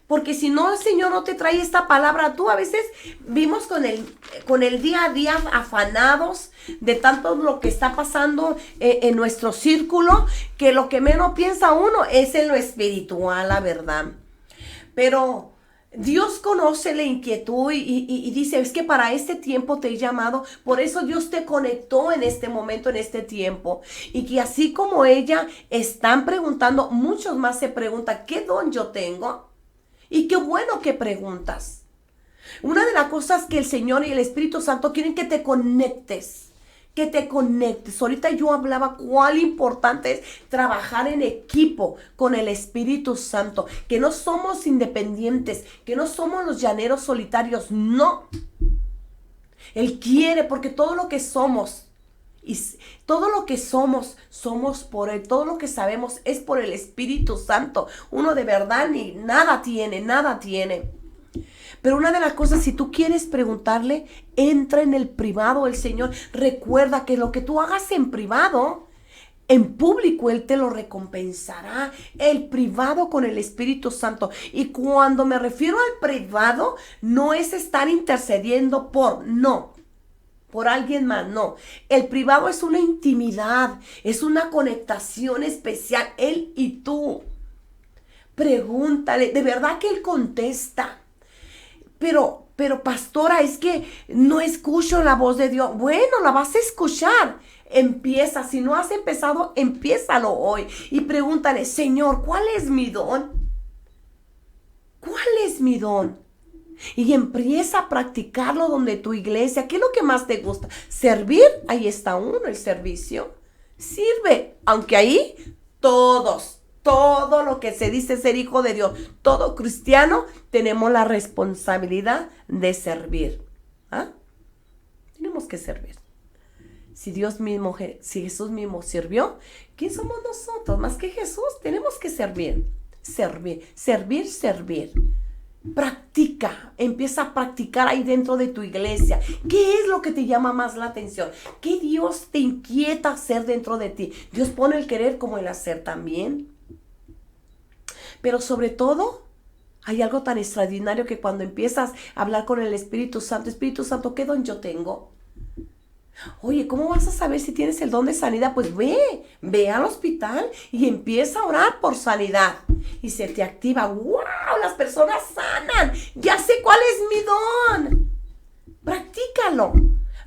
Porque si no, el Señor no te trae esta palabra, tú a veces vivimos con el día a día afanados de tanto lo que está pasando en nuestro círculo, que lo que menos piensa uno es en lo espiritual, la verdad. Pero Dios conoce la inquietud y dice, es que para este tiempo te he llamado, por eso Dios te conectó en este momento, en este tiempo. Y que así como ella están preguntando, muchos más se preguntan, ¿qué don yo tengo? Y qué bueno que preguntas. Una de las cosas que el Señor y el Espíritu Santo quieren que te conectes. Que te conectes. Ahorita yo hablaba cuál importante es trabajar en equipo con el Espíritu Santo. Que no somos independientes, que no somos los llaneros solitarios, no. Él quiere, porque todo lo que somos, somos por Él. Todo lo que sabemos es por el Espíritu Santo. Uno de verdad ni nada tiene. Pero una de las cosas, si tú quieres preguntarle, entra en el privado del Señor. Recuerda que lo que tú hagas en privado, en público Él te lo recompensará. El privado con el Espíritu Santo. Y cuando me refiero al privado, no es estar intercediendo por alguien más, no. El privado es una intimidad, es una conectación especial, Él y tú. Pregúntale, de verdad que Él contesta. Pero pastora, es que no escucho la voz de Dios. Bueno, la vas a escuchar. Empieza, si no has empezado, empiézalo hoy. Y pregúntale, Señor, ¿cuál es mi don? ¿Cuál es mi don? Y empieza a practicarlo donde tu iglesia. ¿Qué es lo que más te gusta? Servir, ahí está uno, el servicio. Sirve, aunque ahí todo lo que se dice ser hijo de Dios, todo cristiano, tenemos la responsabilidad de servir. ¿Ah? Tenemos que servir. Si Jesús mismo sirvió, ¿quién somos nosotros? Más que Jesús, tenemos que servir. Servir. Practica, empieza a practicar ahí dentro de tu iglesia. ¿Qué es lo que te llama más la atención? ¿Qué Dios te inquieta hacer dentro de ti? Dios pone el querer como el hacer también. Pero sobre todo, hay algo tan extraordinario que cuando empiezas a hablar con el Espíritu Santo, ¿qué don yo tengo? Oye, ¿cómo vas a saber si tienes el don de sanidad? Pues ve al hospital y empieza a orar por sanidad. Y se te activa, ¡wow! Las personas sanan. Ya sé cuál es mi don. Practícalo.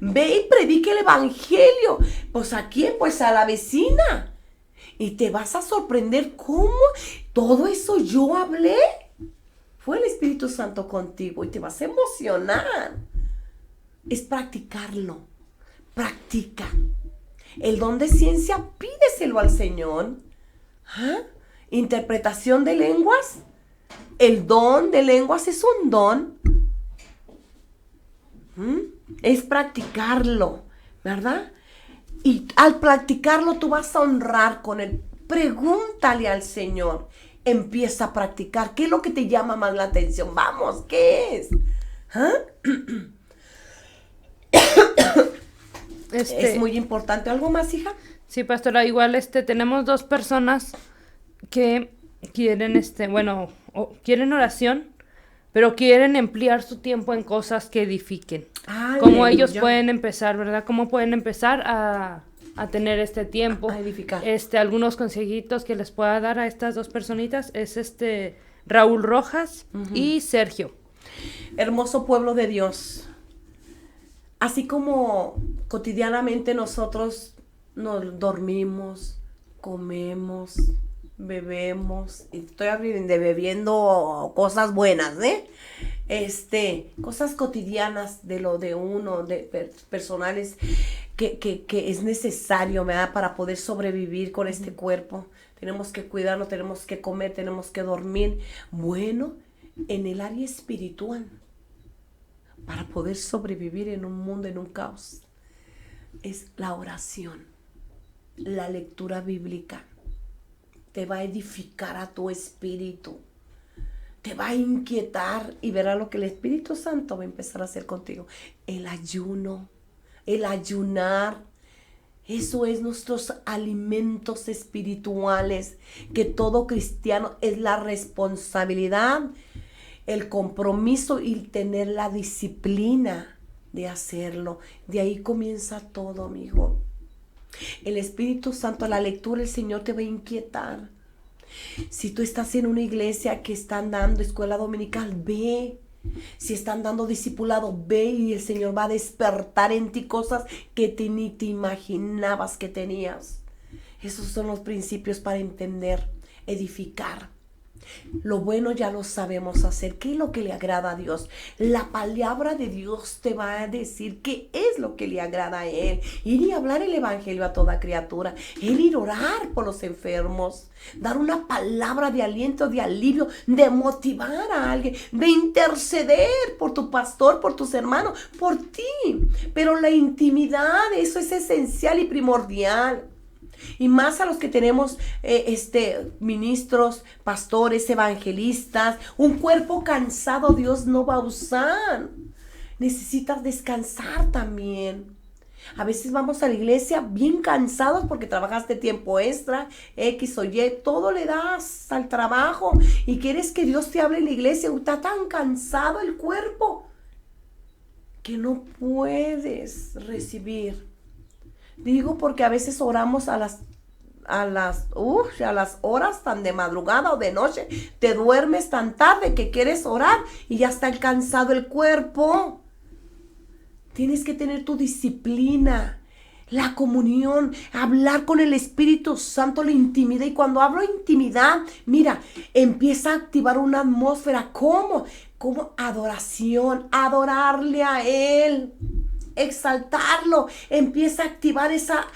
Ve y predica el evangelio. Pues ¿a quién? Pues a la vecina. Y te vas a sorprender cómo todo eso yo hablé. Fue el Espíritu Santo contigo y te vas a emocionar. Es practicarlo. Practica. El don de ciencia, pídeselo al Señor. ¿Ah? Interpretación de lenguas. El don de lenguas es un don. Es practicarlo, ¿verdad? Y al practicarlo tú vas a honrar con Él. Pregúntale al Señor. Empieza a practicar. ¿Qué es lo que te llama más la atención? Vamos, ¿qué es? ¿Ah? Es muy importante. ¿Algo más, hija? Sí, pastora, igual tenemos dos personas que quieren, quieren oración, pero quieren emplear su tiempo en cosas que edifiquen. ¿Cómo ellos pueden empezar, verdad? ¿Cómo pueden empezar a tener este tiempo? A edificar. Algunos consejitos que les pueda dar a estas dos personitas es Raúl Rojas y Sergio. Hermoso pueblo de Dios. Así como cotidianamente nosotros nos dormimos, comemos, bebemos, y estoy bebiendo cosas buenas, cosas cotidianas de lo de uno, de personales, que es necesario, ¿verdad? Para poder sobrevivir con este cuerpo. Tenemos que cuidarnos, tenemos que comer, tenemos que dormir. Bueno, en el área espiritual, para poder sobrevivir en un mundo, en un caos, es la oración, la lectura bíblica. Te va a edificar a tu espíritu, te va a inquietar y verás lo que el Espíritu Santo va a empezar a hacer contigo. El ayuno, el ayunar, eso es nuestros alimentos espirituales, que todo cristiano es la responsabilidad, el compromiso y tener la disciplina de hacerlo. De ahí comienza todo, amigo. El Espíritu Santo, la lectura, el Señor te va a inquietar. Si tú estás en una iglesia que están dando escuela dominical, ve. Si están dando discipulado, ve y el Señor va a despertar en ti cosas que ni te imaginabas que tenías. Esos son los principios para entender, edificar. Lo bueno ya lo sabemos hacer. ¿Qué es lo que le agrada a Dios? La palabra de Dios te va a decir qué es lo que le agrada a Él. Ir y hablar el evangelio a toda criatura. El ir a orar por los enfermos. Dar una palabra de aliento, de alivio, de motivar a alguien, de interceder por tu pastor, por tus hermanos, por ti. Pero la intimidad, eso es esencial y primordial. Y más a los que tenemos ministros, pastores, evangelistas. Un cuerpo cansado Dios no va a usar. Necesitas descansar también. A veces vamos a la iglesia bien cansados porque trabajaste tiempo extra, X o Y, todo le das al trabajo y quieres que Dios te hable en la iglesia. Está tan cansado el cuerpo que no puedes recibir. Digo porque a veces oramos a las horas tan de madrugada o de noche. Te duermes tan tarde que quieres orar y ya está cansado el cuerpo. Tienes que tener tu disciplina, la comunión, hablar con el Espíritu Santo, la intimidad. Y cuando hablo de intimidad, mira, empieza a activar una atmósfera. ¿Cómo? Como adoración, adorarle a Él. Exaltarlo, empieza a activar esa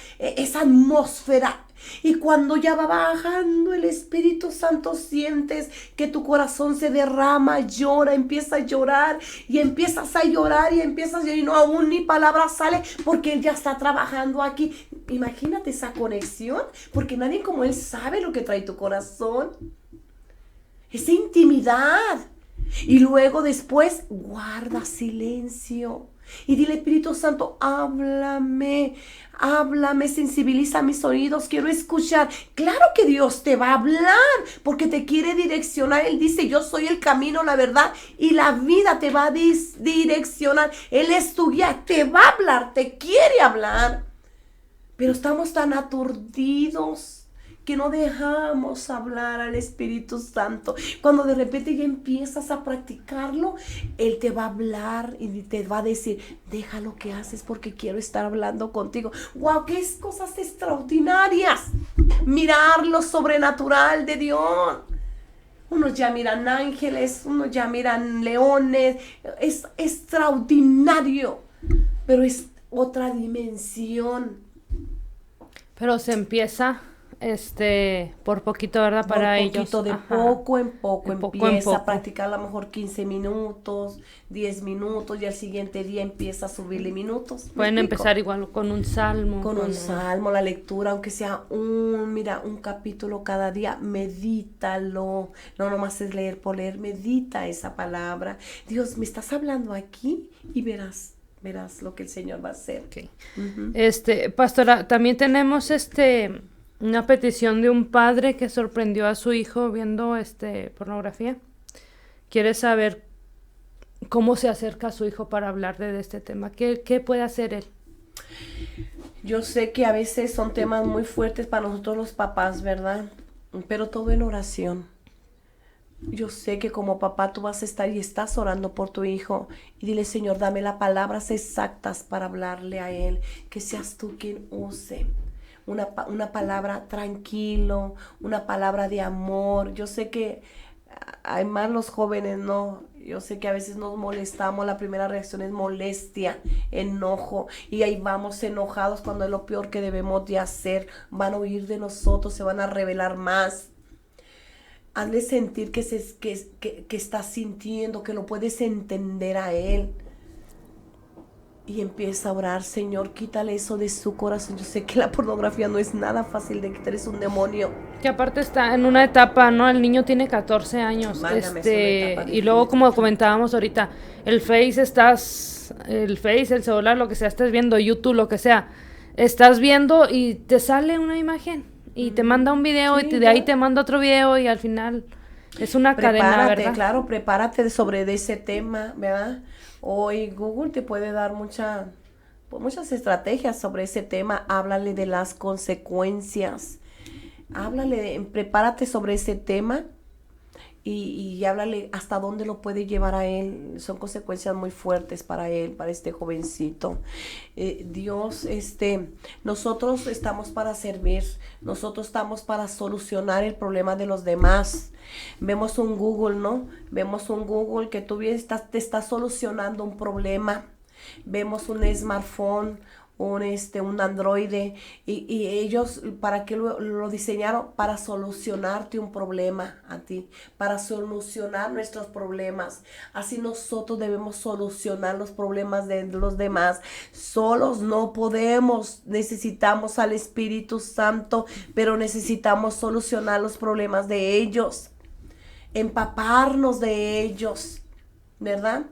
atmósfera. Y cuando ya va bajando el Espíritu Santo, sientes que tu corazón se derrama, llora, empieza a llorar y empiezas a llorar y no aún ni palabra sale porque Él ya está trabajando aquí. Imagínate esa conexión, porque nadie como Él sabe lo que trae tu corazón. Esa intimidad. Y luego después guarda silencio. Y dile, Espíritu Santo, háblame, sensibiliza mis oídos, quiero escuchar. Claro que Dios te va a hablar, porque te quiere direccionar. Él dice, yo soy el camino, la verdad y la vida. Te va a direccionar. Él es tu guía, te va a hablar, te quiere hablar. Pero estamos tan aturdidos que no dejamos hablar al Espíritu Santo. Cuando de repente ya empiezas a practicarlo, Él te va a hablar y te va a decir, deja lo que haces porque quiero estar hablando contigo. ¡Wow! ¡Qué cosas extraordinarias! Mirar lo sobrenatural de Dios. Unos ya miran ángeles, unos ya miran leones. Es extraordinario, pero es otra dimensión. Pero se empieza por poquito, ¿verdad? Para ellos. Por poquito, de poco en poco. Empieza a practicar a lo mejor 15 minutos, 10 minutos y al siguiente día empieza a subirle minutos. Pueden empezar igual con un salmo. Con un salmo, la lectura, aunque sea un capítulo cada día, medítalo. No nomás es leer por leer, medita esa palabra. Dios, me estás hablando aquí y verás lo que el Señor va a hacer. Okay. Uh-huh. Pastora, también tenemos una petición de un padre que sorprendió a su hijo viendo pornografía. Quiere saber cómo se acerca a su hijo para hablar de este tema. ¿Qué puede hacer él? Yo sé que a veces son temas muy fuertes para nosotros los papás, ¿verdad? Pero todo en oración. Yo sé que como papá tú vas a estar y estás orando por tu hijo y dile, Señor, dame las palabras exactas para hablarle a él, que seas tú quien use una palabra tranquilo, una palabra de amor. Yo sé que además los jóvenes no, yo sé que a veces nos molestamos, la primera reacción es molestia, enojo, y ahí vamos enojados cuando es lo peor que debemos de hacer. Van a huir de nosotros, se van a rebelar más. Hazle sentir que estás sintiendo, que lo puedes entender a él. Y empieza a orar, Señor, quítale eso de su corazón. Yo sé que la pornografía no es nada fácil de quitar, es un demonio. Que aparte está en una etapa, ¿no? El niño tiene 14 años. Y luego, como comentábamos ahorita, el el celular, lo que sea, estás viendo, YouTube, lo que sea, estás viendo y te sale una imagen. Y te manda un video y de ahí te manda otro video y al final es una cadena, ¿verdad? Claro, prepárate sobre ese tema, ¿verdad? Hoy Google te puede dar muchas estrategias sobre ese tema. Háblale de las consecuencias. háblale, prepárate sobre ese tema y háblale hasta dónde lo puede llevar a él. Son consecuencias muy fuertes para él, para este jovencito. Dios, nosotros estamos para servir, nosotros estamos para solucionar el problema de los demás. Vemos un Google, ¿no? Vemos un Google que te está solucionando un problema. Vemos un smartphone, un androide, y ellos, ¿para qué lo diseñaron? Para solucionarte un problema a ti, para solucionar nuestros problemas. Así nosotros debemos solucionar los problemas de los demás. Solos no podemos, necesitamos al Espíritu Santo, pero necesitamos solucionar los problemas de ellos, empaparnos de ellos, ¿verdad?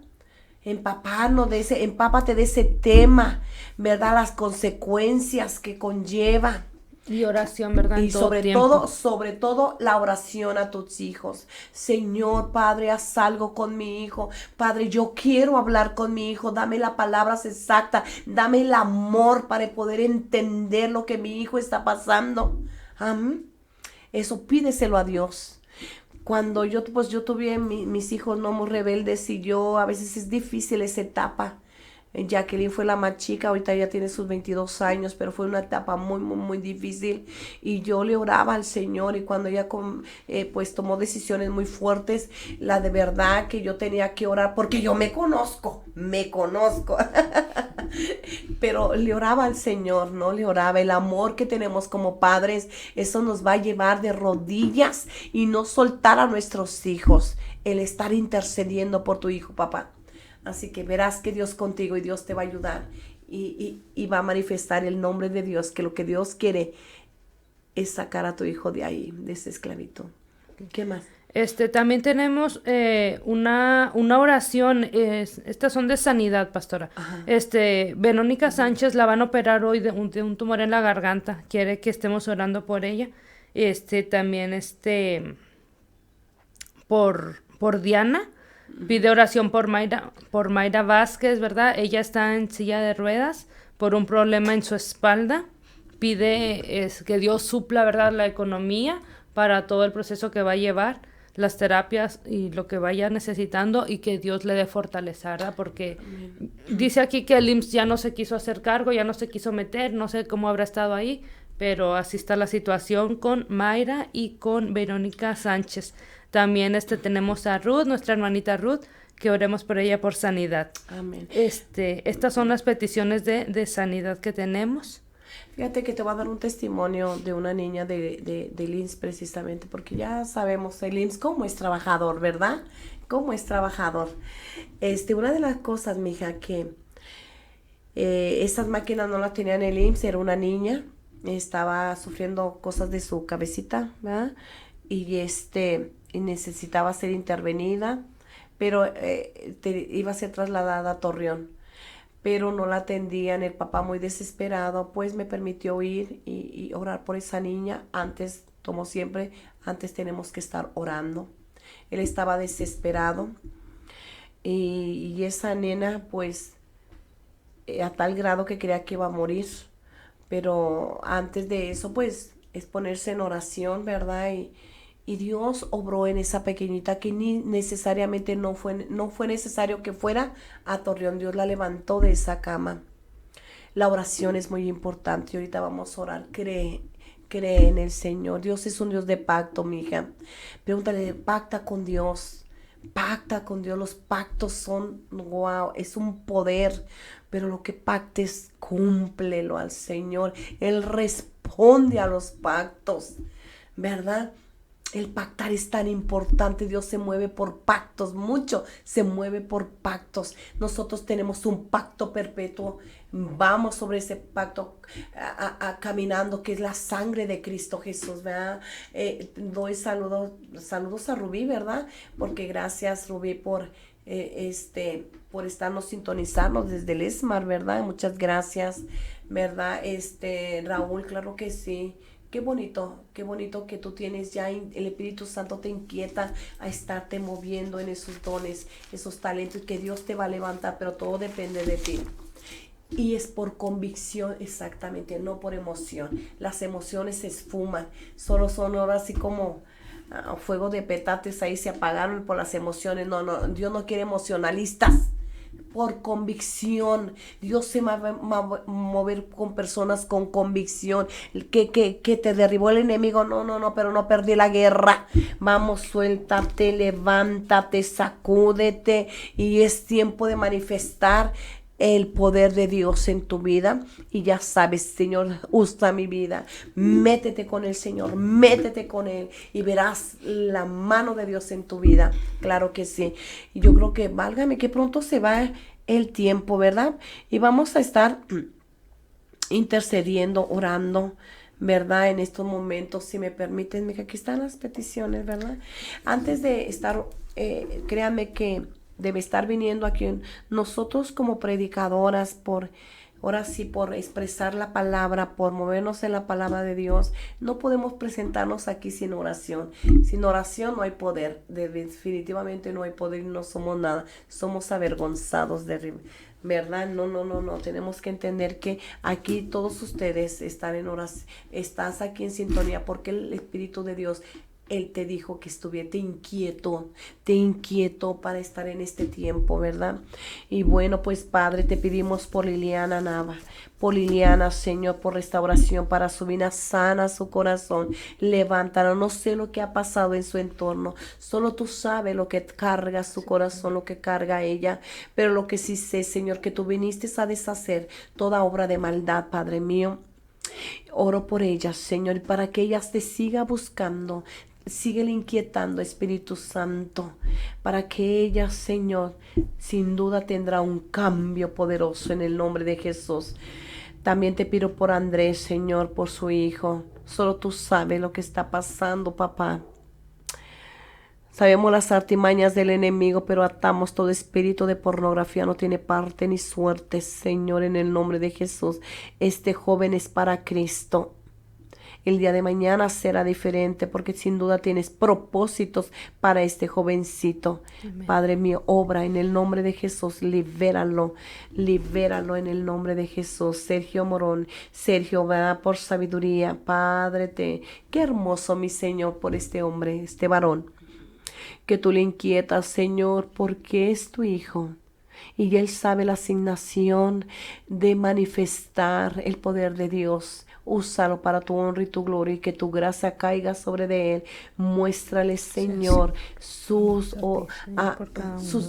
Empápate de ese tema, ¿verdad? Las consecuencias que conlleva. Y oración, ¿verdad? Y sobre todo la oración a tus hijos. Señor, Padre, haz algo con mi hijo. Padre, yo quiero hablar con mi hijo. Dame las palabras exactas. Dame el amor para poder entender lo que mi hijo está pasando. Eso pídeselo a Dios. Cuando yo tuve mis hijos no muy rebeldes, y a veces es difícil esa etapa. Jacqueline fue la más chica, ahorita ya tiene sus 22 años, pero fue una etapa muy, muy, muy difícil. Y yo le oraba al Señor, y cuando ella pues tomó decisiones muy fuertes, la de verdad que yo tenía que orar, porque yo me conozco. Pero le oraba al Señor, ¿no? Le oraba. El amor que tenemos como padres, eso nos va a llevar de rodillas y no soltar a nuestros hijos. El estar intercediendo por tu hijo, papá. Así que verás que Dios contigo, y Dios te va a ayudar y va a manifestar el nombre de Dios, que lo que Dios quiere es sacar a tu hijo de ahí, de esa esclavitud. ¿Qué más? También tenemos una oración, estas son de sanidad, pastora. Ajá. Verónica Sánchez la van a operar hoy de un tumor en la garganta, quiere que estemos orando por ella. También por Diana. Pide oración por Mayra Vázquez, ¿verdad? Ella está en silla de ruedas por un problema en su espalda. Pide que Dios supla, ¿verdad?, la economía para todo el proceso que va a llevar, las terapias y lo que vaya necesitando, y que Dios le dé fortaleza, ¿verdad? Porque dice aquí que el IMSS ya no se quiso hacer cargo, ya no se quiso meter, no sé cómo habrá estado ahí, pero así está la situación con Mayra y con Verónica Sánchez. También tenemos a Ruth, nuestra hermanita Ruth, que oremos por ella por sanidad. Amén. Estas son las peticiones de sanidad que tenemos. Fíjate que te voy a dar un testimonio de una niña del IMSS, precisamente, porque ya sabemos el IMSS cómo es trabajador, ¿verdad? Cómo es trabajador. Una de las cosas, mija, que esas máquinas no las tenía en el IMSS, era una niña, estaba sufriendo cosas de su cabecita, ¿verdad? Y necesitaba ser intervenida, pero iba a ser trasladada a Torreón, pero no la atendían. El papá, muy desesperado, pues me permitió ir y orar por esa niña. Antes, como siempre, antes tenemos que estar orando. Él estaba desesperado, y esa nena, pues, a tal grado que creía que iba a morir, pero antes de eso, pues, es ponerse en oración, ¿verdad? Y Dios obró en esa pequeñita, que ni necesariamente no fue necesario que fuera a Torreón. Dios la levantó de esa cama. La oración es muy importante. Ahorita vamos a orar. Cree en el Señor. Dios es un Dios de pacto, mija. Pregúntale, pacta con Dios. Pacta con Dios. Los pactos son, wow, es un poder. Pero lo que pactes, cúmplelo al Señor. Él responde a los pactos, ¿verdad? El pactar es tan importante. Dios se mueve por pactos, mucho se mueve por pactos. Nosotros tenemos un pacto perpetuo. Vamos sobre ese pacto caminando, que es la sangre de Cristo Jesús, ¿verdad? Doy saludos a Rubí, ¿verdad? Porque gracias, Rubí, por estarnos sintonizando desde el ESMAR, ¿verdad? Muchas gracias, ¿verdad? Raúl, claro que sí. Qué bonito que tú tienes ya, el Espíritu Santo te inquieta a estarte moviendo en esos dones, esos talentos, que Dios te va a levantar, pero todo depende de ti. Y es por convicción, exactamente, no por emoción. Las emociones se esfuman, solo son ahora así como fuego de petates, ahí se apagaron por las emociones. No, no, Dios no quiere emocionalistas. Por convicción, Dios se va a mover con personas con convicción. Que te derribó el enemigo, no, pero no perdí la guerra. Vamos, suéltate, levántate, sacúdete, y es tiempo de manifestar el poder de Dios en tu vida. Y ya sabes, Señor, usa mi vida, métete con el Señor, métete con Él, y verás la mano de Dios en tu vida. Claro que sí. Y yo creo que, válgame, que pronto se va el tiempo, ¿verdad? Y vamos a estar intercediendo, orando, ¿verdad? En estos momentos, si me permiten, mira, aquí están las peticiones, ¿verdad? Antes de estar, créanme que debe estar viniendo aquí nosotros como predicadoras, ahora sí, por expresar la palabra, por movernos en la palabra de Dios. No podemos presentarnos aquí sin oración. Sin oración no hay poder, definitivamente no hay poder y no somos nada. Somos avergonzados de ¿verdad? No. Tenemos que entender que aquí todos ustedes están en oración, estás aquí en sintonía porque el Espíritu de Dios, Él te dijo que te inquieto para estar en este tiempo, ¿verdad? Y bueno, pues Padre, te pedimos por Liliana Nava, por Liliana, Señor, por restauración para su vida, sana su corazón, levántala. No sé lo que ha pasado en su entorno, solo tú sabes lo que carga su corazón, lo que carga ella, pero lo que sí sé, Señor, que tú viniste a deshacer toda obra de maldad, Padre mío. Oro por ella, Señor, y para que ella te siga buscando. Síguele inquietando, Espíritu Santo, para que ella, Señor, sin duda tendrá un cambio poderoso en el nombre de Jesús. También te pido por Andrés, Señor, por su hijo. Solo tú sabes lo que está pasando, papá. Sabemos las artimañas del enemigo, pero atamos todo espíritu de pornografía. No tiene parte ni suerte, Señor, en el nombre de Jesús. Este joven es para Cristo. El día de mañana será diferente porque sin duda tienes propósitos para este jovencito. Amén. Padre mío, obra en el nombre de Jesús, libéralo en el nombre de Jesús. Sergio Morón, Sergio, va por sabiduría. Padre, qué hermoso, mi Señor, por este hombre, este varón, que tú le inquietas, Señor, porque es tu hijo. Y él sabe la asignación de manifestar el poder de Dios. Úsalo para tu honra y tu gloria, y que tu gracia caiga sobre de él. Muéstrale, Señor, sus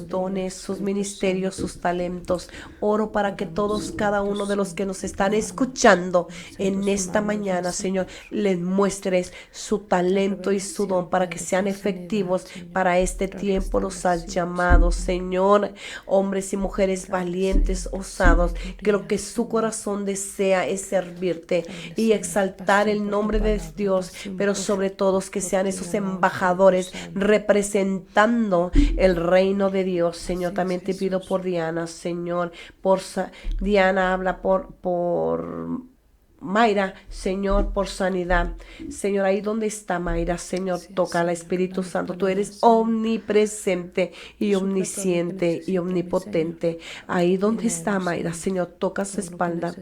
dones, sus ministerios, sus talentos. Oro para que todos, cada uno de los que nos están escuchando en esta mañana, Señor, les muestres su talento y su don para que sean efectivos para este tiempo. Los has llamado, Señor, hombres y mujeres valientes, osados, que lo que su corazón desea es servirte y exaltar el nombre de Dios, pero sobre todo que sean esos embajadores representando el reino de Dios, Señor. También te pido por Diana, Señor, Diana habla por Mayra, Señor, por sanidad. Señor, ahí donde está Mayra, Señor, toca al Espíritu Santo. Tú eres omnipresente y omnisciente y omnipotente. Ahí donde está Mayra, Señor, toca su espalda.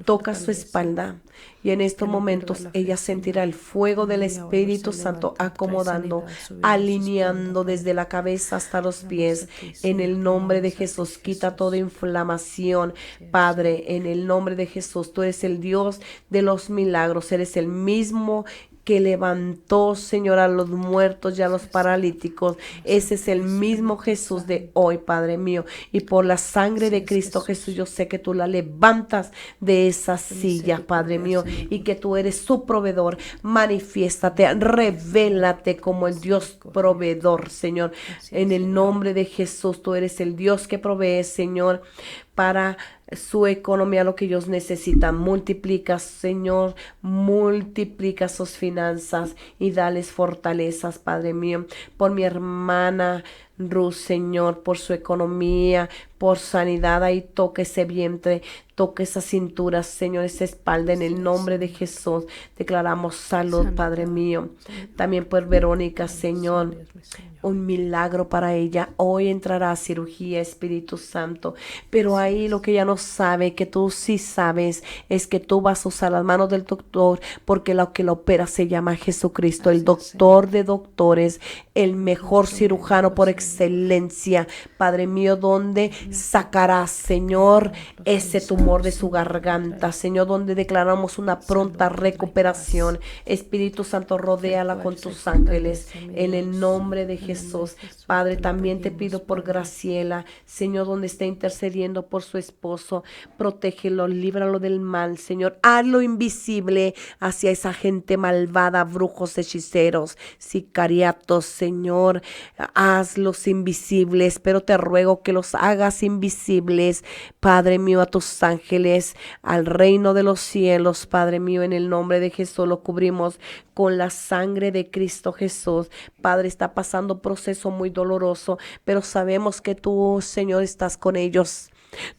Toca su espalda. Y en estos momentos ella sentirá el fuego del Espíritu Santo acomodando, alineando desde la cabeza hasta los pies. En el nombre de Jesús, quita toda inflamación, Padre. En el nombre de Jesús, tú eres el Dios de los milagros, eres el mismo que levantó, Señor, a los muertos y a los paralíticos. Ese es el mismo Jesús de hoy, Padre mío. Y por la sangre de Cristo Jesús, yo sé que tú la levantas de esa silla, Padre mío, y que tú eres su proveedor. Manifiéstate, revélate como el Dios proveedor, Señor. En el nombre de Jesús, tú eres el Dios que provee, Señor, para su economía, lo que ellos necesitan. Multiplica, Señor, multiplica sus finanzas y dales fortalezas, Padre mío. Por mi hermana Ruth, Señor, por su economía, por sanidad. Ahí toque ese vientre, toque esa cintura, Señor, esa espalda, en el nombre de Jesús. Declaramos salud, Padre mío. También por Verónica, Señor, un milagro para ella. Hoy entrará a cirugía, Espíritu Santo. Pero ahí lo que ella no sabe, que tú sí sabes, es que tú vas a usar las manos del doctor, porque lo que lo opera se llama Jesucristo, el doctor de doctores, el mejor cirujano por excelencia. Padre mío, donde sacarás, Señor, ese tumor de su garganta, Señor, donde declaramos una pronta recuperación. Espíritu Santo, rodéala con tus ángeles, en el nombre de Jesús. Padre, también te pido por Graciela, Señor, donde está intercediendo por su esposo. Protégelo, líbralo del mal, Señor. Hazlo invisible hacia esa gente malvada, brujos, hechiceros, sicariatos, Señor. Hazlos invisibles, pero te ruego que los hagas invisibles, Padre mío, a tus ángeles, al reino de los cielos, Padre mío, en el nombre de Jesús. Lo cubrimos con la sangre de Cristo Jesús. Padre, está pasando un proceso muy doloroso, pero sabemos que tú, Señor, estás con ellos.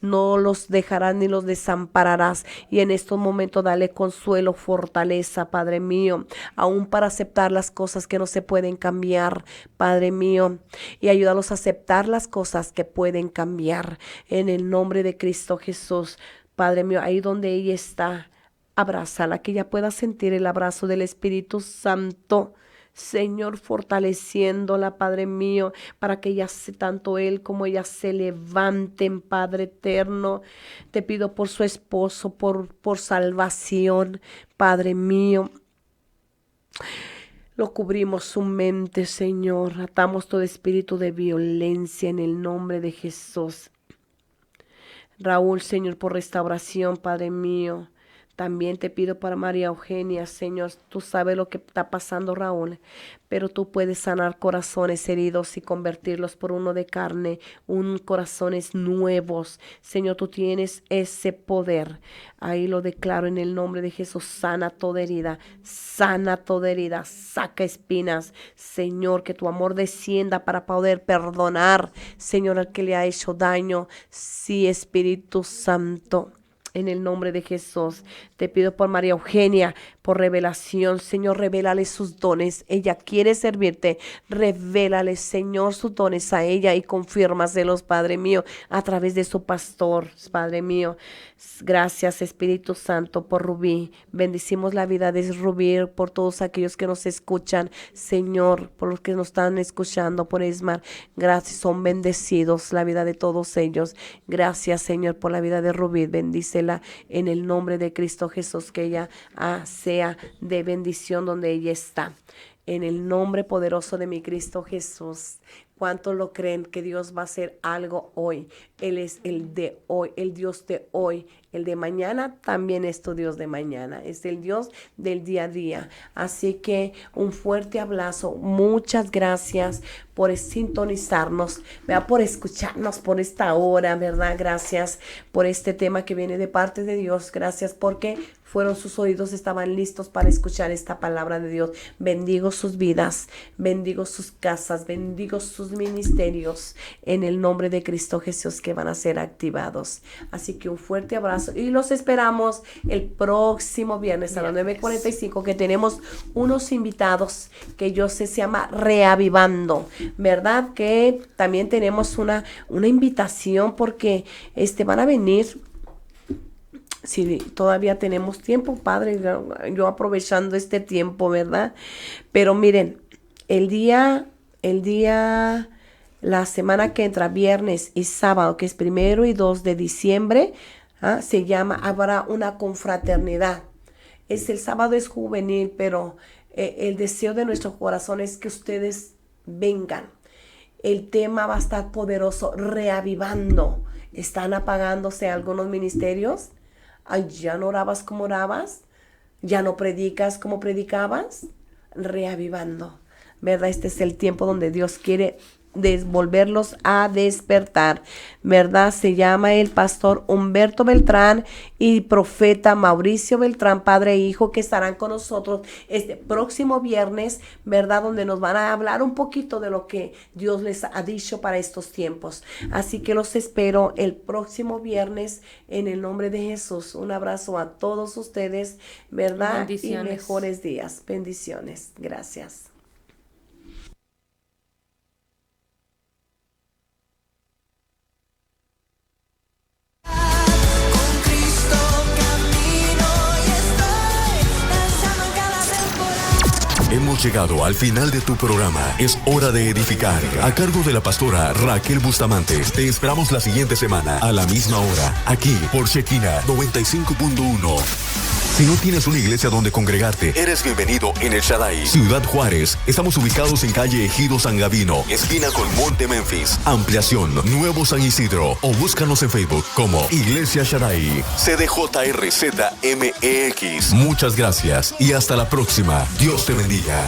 No los dejarás ni los desampararás. Y en estos momentos dale consuelo, fortaleza, Padre mío, aún para aceptar las cosas que no se pueden cambiar, Padre mío, y ayúdalos a aceptar las cosas que pueden cambiar, en el nombre de Cristo Jesús. Padre mío, ahí donde ella está, abrázala, que ella pueda sentir el abrazo del Espíritu Santo, Señor, fortaleciéndola, Padre mío, para que ella, tanto él como ella, se levanten, Padre eterno. Te pido por su esposo, por salvación, Padre mío. Lo cubrimos su mente, Señor. Atamos todo espíritu de violencia en el nombre de Jesús. Raúl, Señor, por restauración, Padre mío. También te pido para María Eugenia, Señor. Tú sabes lo que está pasando, Raúl, pero tú puedes sanar corazones heridos y convertirlos por uno de carne, corazones nuevos. Señor, tú tienes ese poder. Ahí lo declaro en el nombre de Jesús. Sana toda herida, saca espinas. Señor, que tu amor descienda para poder perdonar, Señor, al que le ha hecho daño. Sí, Espíritu Santo. En el nombre de Jesús, te pido por María Eugenia, por revelación. Señor, revélale sus dones. Ella quiere servirte. Revélale, Señor, sus dones a ella y confírmaselos, Padre mío, a través de su pastor, Padre mío. Gracias, Espíritu Santo, por Rubí. Bendecimos la vida de Rubí, por todos aquellos que nos escuchan, Señor, por los que nos están escuchando, por Esmar. Gracias, son bendecidos la vida de todos ellos. Gracias, Señor, por la vida de Rubí. Bendícela en el nombre de Cristo Jesús, que ella sea de bendición donde ella está. En el nombre poderoso de mi Cristo Jesús. ¿Cuántos lo creen que Dios va a hacer algo hoy? Él es el de hoy, el Dios de hoy. El de mañana también es tu Dios de mañana. Es el Dios del día a día. Así que un fuerte abrazo. Muchas gracias por sintonizarnos, ¿verdad? Por escucharnos por esta hora, ¿verdad? Gracias por este tema que viene de parte de Dios. Gracias porque sus oídos estaban listos para escuchar esta palabra de Dios. Bendigo sus vidas, bendigo sus casas, bendigo sus ministerios en el nombre de Cristo Jesús, que van a ser activados. Así que un fuerte abrazo y los esperamos el próximo viernes a las 9:45, que tenemos unos invitados que yo sé se llama Reavivando, ¿verdad? Que también tenemos una invitación porque van a venir. Si todavía tenemos tiempo, Padre, yo aprovechando este tiempo, ¿verdad? Pero miren, la semana que entra, viernes y sábado, que es 1 y 2 de diciembre, habrá una confraternidad. El sábado es juvenil, pero el deseo de nuestro corazón es que ustedes vengan. El tema va a estar poderoso, reavivando. ¿Están apagándose algunos ministerios? Ay, ¿ya no orabas como orabas? ¿Ya no predicas como predicabas? Reavivando, ¿verdad? Este es el tiempo donde Dios quiere volverlos a despertar, ¿verdad? Se llama el pastor Humberto Beltrán y profeta Mauricio Beltrán, padre e hijo, que estarán con nosotros este próximo viernes, ¿verdad? Donde nos van a hablar un poquito de lo que Dios les ha dicho para estos tiempos. Así que los espero el próximo viernes en el nombre de Jesús. Un abrazo a todos ustedes, ¿verdad? Bendiciones. Y mejores días. Bendiciones. Gracias. Hemos llegado al final de tu programa. Es hora de edificar. A cargo de la pastora Raquel Bustamante. Te esperamos la siguiente semana a la misma hora, aquí por Shekinah 95.1. Si no tienes una iglesia donde congregarte, eres bienvenido en El Shaddai, Ciudad Juárez. Estamos ubicados en calle Ejido San Gavino, esquina con Monte Memphis. Ampliación, Nuevo San Isidro. O búscanos en Facebook como Iglesia Shaddai. CDJRZMEX. Muchas gracias y hasta la próxima. Dios te bendiga.